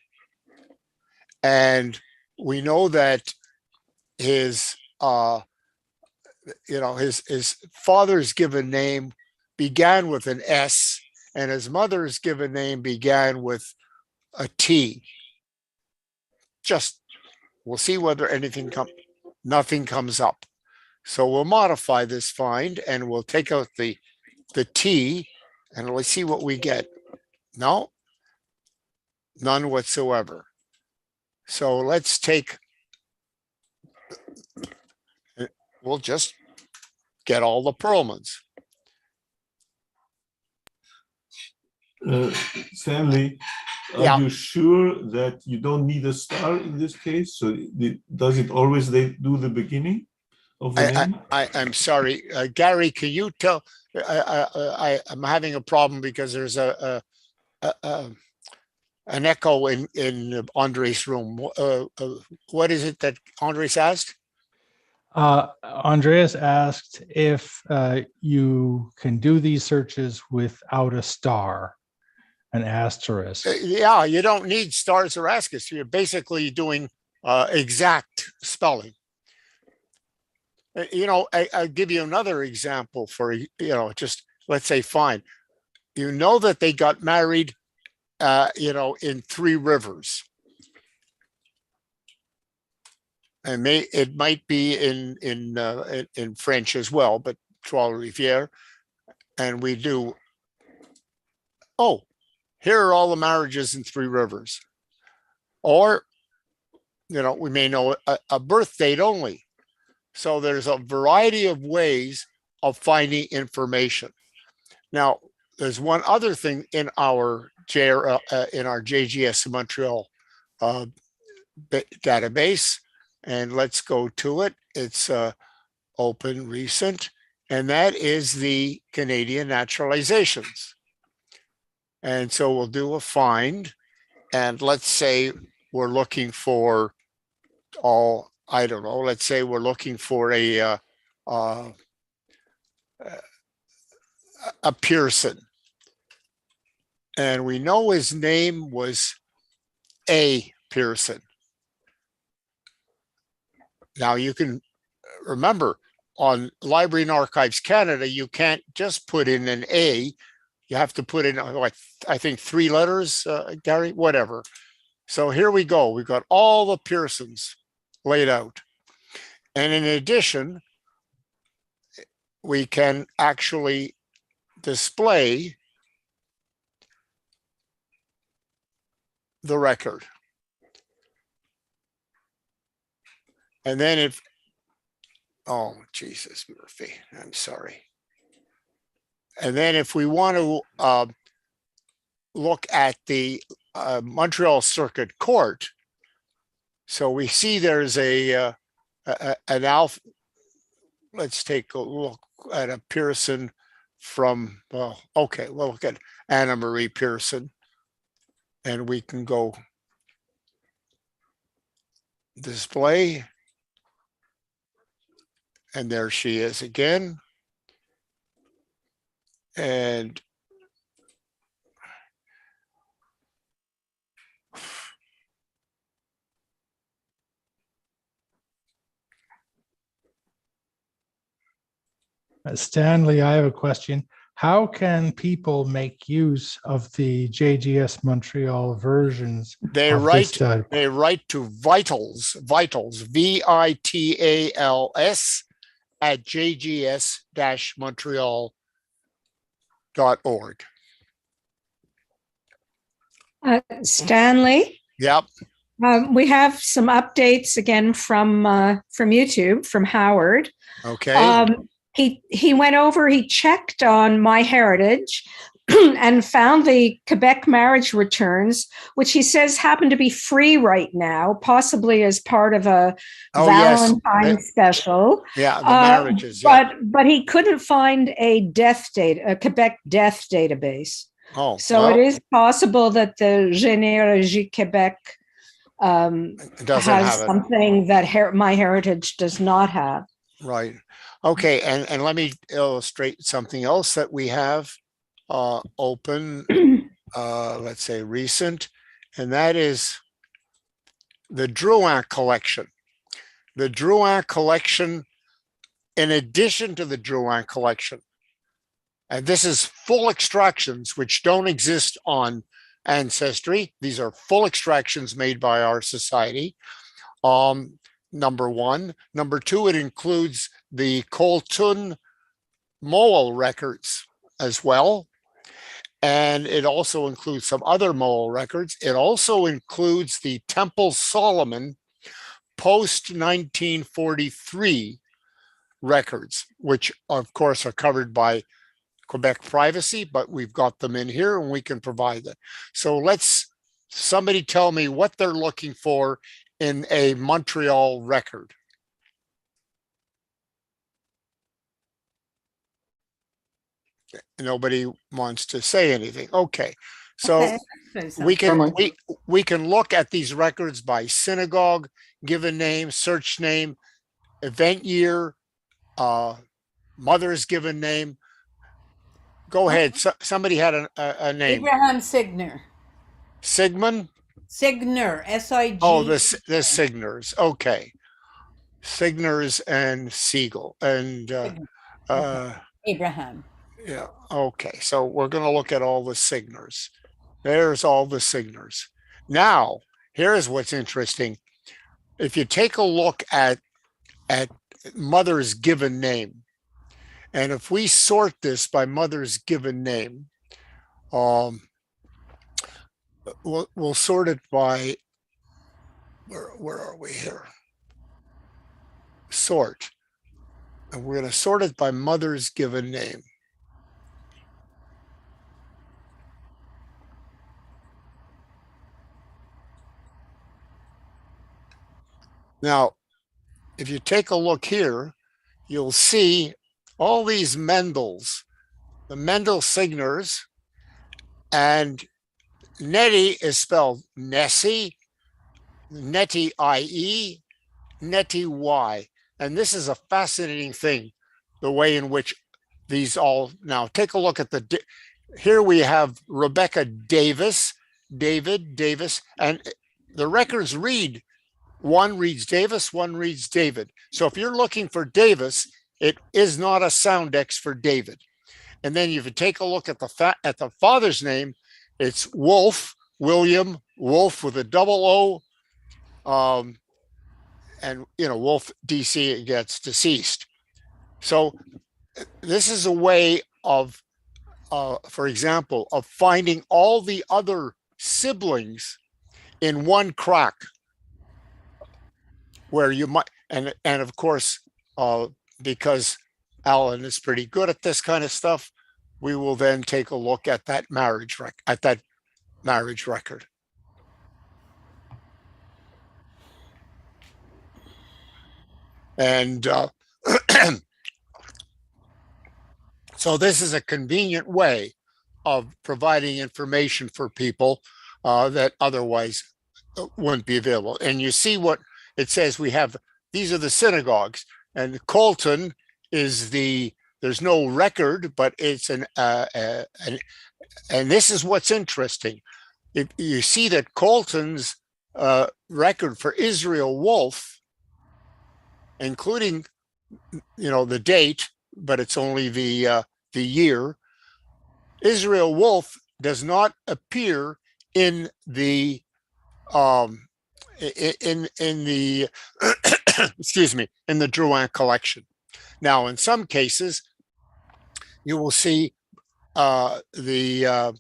And we know that his father's given name began with an S, and his mother's given name began with a T. We'll see whether nothing comes up. So we'll modify this find, and we'll take out the T, and let's see what we get. No, none whatsoever. So let's take, we'll just get all the Perlmans. Stanley, Yeah. are you sure that you don't need a star in this case? So does it always do the beginning? of the name? I'm sorry, Gary, can you tell, I'm having a problem because there's an echo in Andres' room. What is it that Andres asked? Andreas asked if you can do these searches without a star, an asterisk. Yeah, you don't need stars or asterisks. You're basically doing exact spelling. I'll give you another example for, just let's say, fine. You know that they got married, in Three Rivers. And it might be in French as well, but Trois Rivières. And we do, oh, here are all the marriages in Three Rivers. Or, we may know a birth date only. So there's a variety of ways of finding information. Now, there's one other thing in our JGS Montreal database, and let's go to it. It's open recent, and that is the Canadian naturalizations. And so we'll do a find, and let's say we're looking for I don't know, let's say we're looking for a Pearson. And we know his name was A. Pearson. Now you can remember on Library and Archives Canada, you can't just put in an A. You have to put in, I think 3 letters, Gary, whatever. So here we go. We've got all the Pearsons laid out. And in addition, we can actually display the record. And then oh, Jesus, Murphy, I'm sorry. And then if we want to look at the Montreal Circuit Court, so we see there's an alpha. Let's take a look at a Pearson from, well, okay, we'll look at Anna Marie Pearson, and we can go display. And there she is again. And Stanley, I have a question. How can people make use of the JGS Montreal versions? They of write this, they write to Vitals, VITALS at jgs-montreal.org. Stanley, Yep. we have some updates again from YouTube, from Howard. Okay. He went over, he checked on MyHeritage and found the Quebec marriage returns, which he says happen to be free right now, possibly as part of a Valentine special. Yeah, the marriages. Yeah. But he couldn't find a Quebec death database. Oh, so well, it is possible that the Généalogie Québec has something that MyHeritage does not have. Right. Okay. And let me illustrate something else that we have open, let's say recent, and that is the Drouin collection. The Drouin collection, in addition to the Drouin collection, and this is full extractions which don't exist on Ancestry. These are full extractions made by our society. Number one. Number two, it includes the Colton Moel records as well. And it also includes some other Moel records. It also includes the Temple Solomon post-1943 records, which of course are covered by Quebec privacy, but we've got them in here and we can provide them. So somebody tell me what they're looking for in a Montreal record. nobody wants to say anything. Okay. So Say we can, something. we can look at these records by synagogue, given name, search name, event year, mother's given name. Go ahead. Somebody had a name. Abraham Signer. Sigmund? Signer, S-I-G. Oh, the Signers. Okay. Signers and Siegel and Abraham. yeah. Okay. So we're going to look at all the Signers. There's all the Signers. Now, here's what's interesting. If you take a look at mother's given name, and if we sort this by mother's given name, we'll sort it by, where are we here? Sort. And we're going to sort it by mother's given name. Now, if you take a look here, you'll see all these Mendels, the Mendel Signers, and Nettie is spelled Nessie, Nettie I-E, Nettie Y. And this is a fascinating thing, the way in which these all, now take a look at here we have Rebecca Davis, David, Davis, and the records read, one reads Davis, one reads David. So if you're looking for Davis, it is not a sound X for David. And then if you take a look at the father's name, it's Wolf, William, Wolf with a double O, and Wolf DC gets deceased. So this is a way of, for example, of finding all the other siblings in one crack, where you might, and of course, because Alan is pretty good at this kind of stuff, we will then take a look at that marriage record. And so this is a convenient way of providing information for people that otherwise wouldn't be available. And you see what it says. We have, these are the synagogues, and Colton is there's no record, but it's and this is what's interesting. If you see that Colton's record for Israel Wolf, including, the date, but it's only the year, Israel Wolf does not appear in the in the excuse me, in the Drouin collection. Now, in some cases, you will see the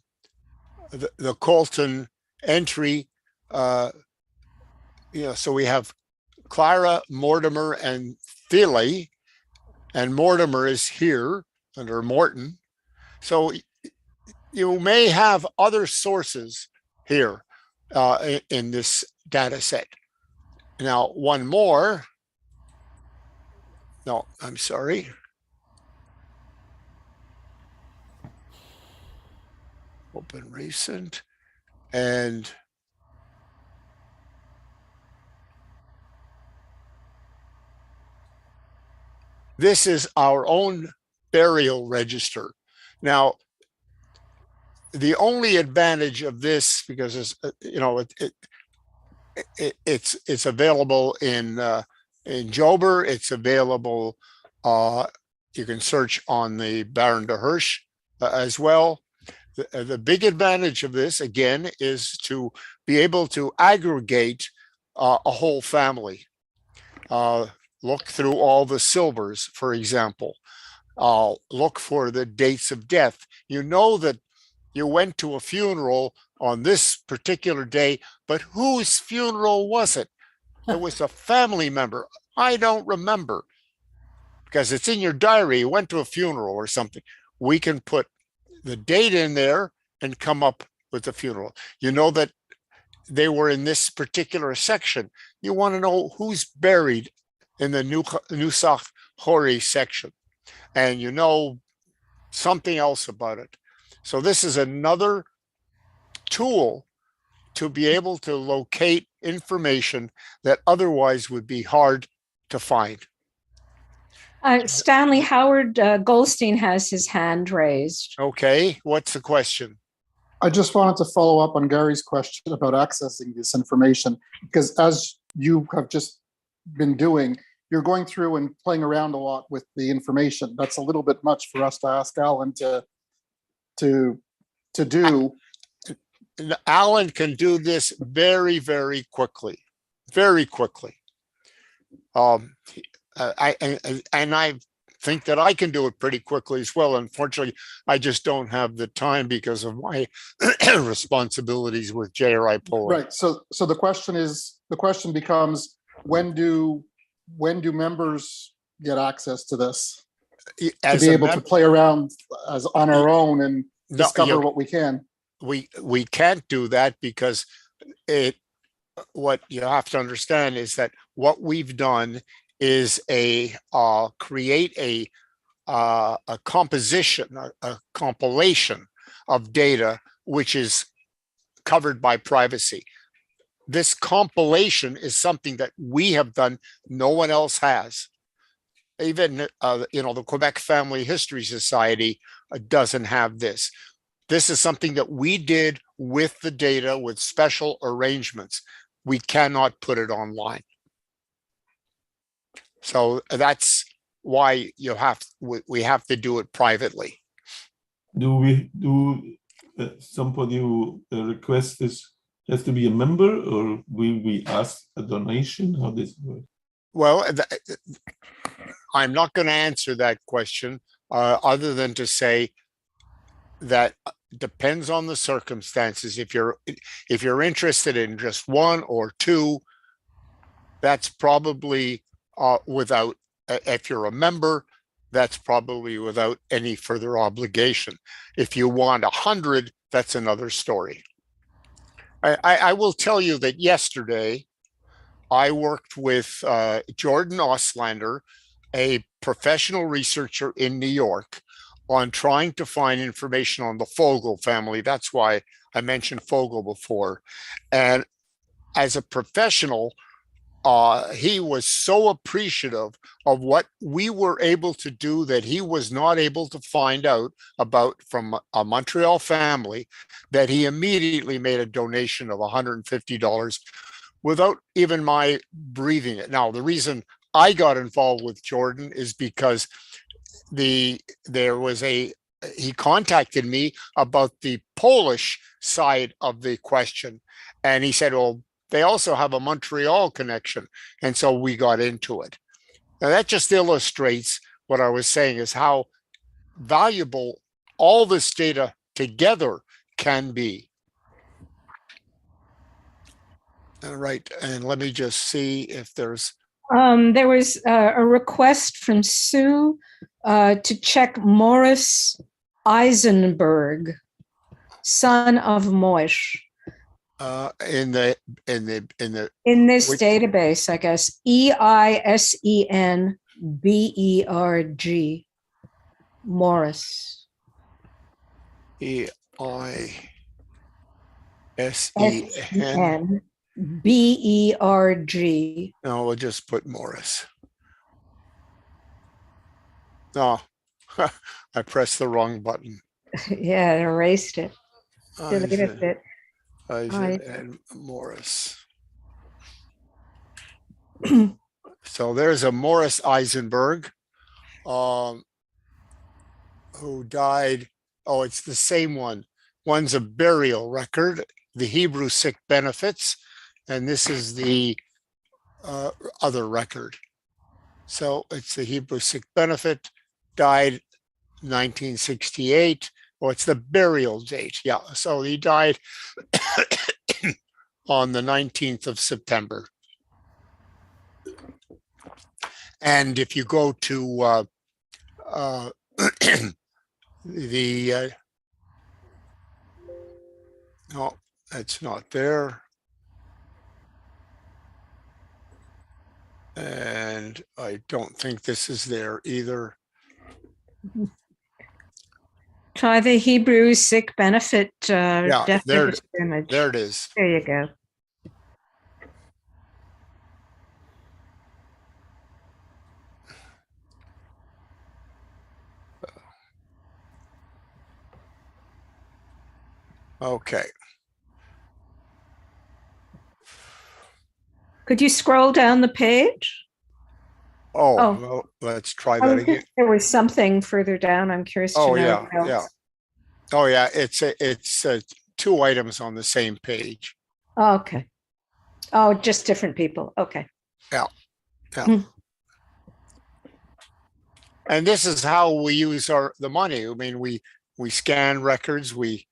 Colton entry. So we have Clara, Mortimer, and Philly, and Mortimer is here under Morton. So you may have other sources here in this data set. Now, one more. No, I'm sorry. Open recent. And this is our own burial register. Now, the only advantage of this, because it's available in Jober, it's available. You can search on the Baron de Hirsch as well. The big advantage of this, again, is to be able to aggregate a whole family. Look through all the silvers, for example. Look for the dates of death. You know that you went to a funeral on this particular day, but whose funeral was it? It was a family member. I don't remember, because it's in your diary. You went to a funeral or something. We can put the date in there and come up with the funeral. You know that they were in this particular section. You want to know who's buried in the Nusach Hori section. And something else about it. So this is another tool to be able to locate information that otherwise would be hard to find. Stanley, Howard Goldstein has his hand raised. Okay, what's the question? I just wanted to follow up on Gary's question about accessing this information, because as you have just been doing, you're going through and playing around a lot with the information. That's a little bit much for us to ask Alan to do. Alan can do this very, very quickly, very quickly. I think that I can do it pretty quickly as well. Unfortunately, I just don't have the time because of my responsibilities with JRI Poland. Right. So the question becomes, when do members get access to this, to be able to play around as on our own and discover what we can? We can't do that because what you have to understand is that what we've done is create a composition, a compilation of data which is covered by privacy. This compilation is something that we have done, no one else has. Even the Quebec Family History Society doesn't have this. This is something that we did with the data with special arrangements. We cannot put it online. So that's why we have to do it privately. Do somebody who requests this have to be a member, or will we ask a donation? How does it work? Well, I'm not going to answer that question other than to say that depends on the circumstances. If you're interested in just one or two, that's probably without, if you're a member, that's probably without any further obligation. If you want 100, that's another story. I will tell you that yesterday I worked with Jordan Oslander, a professional researcher in New York, on trying to find information on the Fogel family. That's why I mentioned Fogel before. And as a professional, he was so appreciative of what we were able to do that he was not able to find out about from a Montreal family, that he immediately made a donation of $150 without even my breathing it. Now, the reason I got involved with Jordan is because he contacted me about the Polish side of the question. And he said, well, they also have a Montreal connection. And so we got into it. Now that just illustrates what I was saying, is how valuable all this data together can be. All right. And let me just see if there's. There was a request from Sue to check Morris Eisenberg, son of Moish. In this database, I guess, EISENBERG, Morris. EISEN BERG. No, we'll just put Morris. No, I pressed the wrong button. Yeah, it erased it. Deleted it. And Morris. So there's a Morris Eisenberg who died. Oh, it's the same one. One's a burial record, the Hebrew Sick Benefits, and this is the other record. So it's the Hebrew Sick Benefit, died 1968. Oh, it's the burial date. Yeah. So he died on the 19th of September. And if you go to no, that's not there. And I don't think this is there either. Try the Hebrew sick benefit death there- register image. There it is. There you go. Okay. Could you scroll down the page? Oh, Oh. well, let's try I that was again. thinking there was something further down. I'm curious to Oh, know. yeah, what yeah. else. Oh, yeah, it's two items on the same page. Oh, okay. Oh, just different people. Okay. And this is how we use the money. I mean, we scan records, we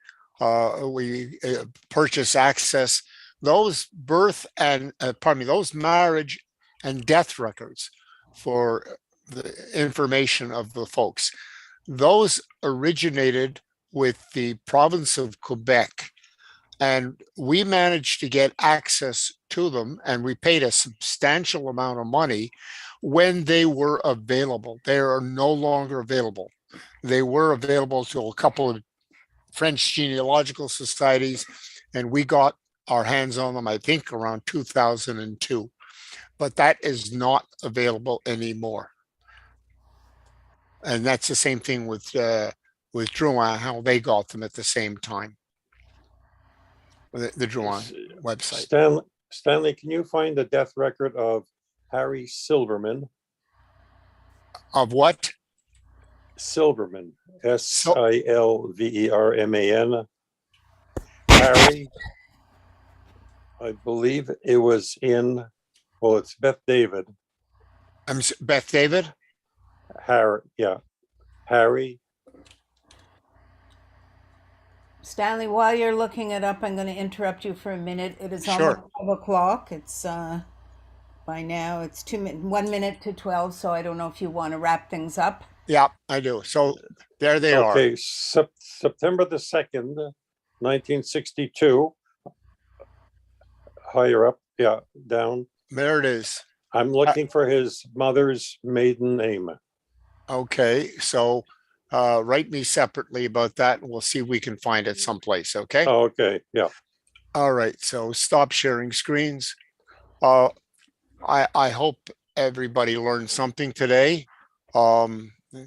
purchase access, those birth and those marriage and death records for the information of the folks. Those originated with the province of Quebec, and we managed to get access to them, and we paid a substantial amount of money when they were available. They are no longer available. They were available to a couple of French genealogical societies, and we got our hands on them, I think, around 2002. But that is not available anymore. And that's the same thing with Drouin, how they got them at the same time. The Drouin website. Stanley, can you find the death record of Harry Silverman? Of what? Silverman, Silverman. Harry, I believe it was in, well, it's Beth David. Beth David? Harry, yeah. Harry. Stanley, while you're looking it up, I'm going to interrupt you for a minute. It is Sure. almost 12 o'clock. It's by now it's 1 minute to 12. So I don't know if you want to wrap things up. Yeah, I do. So there they are. Okay, September the 2nd, 1962. Higher up, yeah, down. There it is. I'm looking for his mother's maiden name. Okay, so write me separately about that, and we'll see if we can find it someplace. Okay. Oh, okay, yeah. All right. So stop sharing screens. I hope everybody learned something today.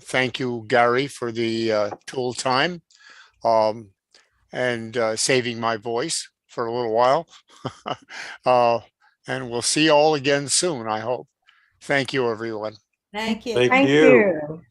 Thank you, Gary, for the tool time and saving my voice for a little while. And we'll see you all again soon, I hope. Thank you, everyone. Thank you. Thank Thank you. you.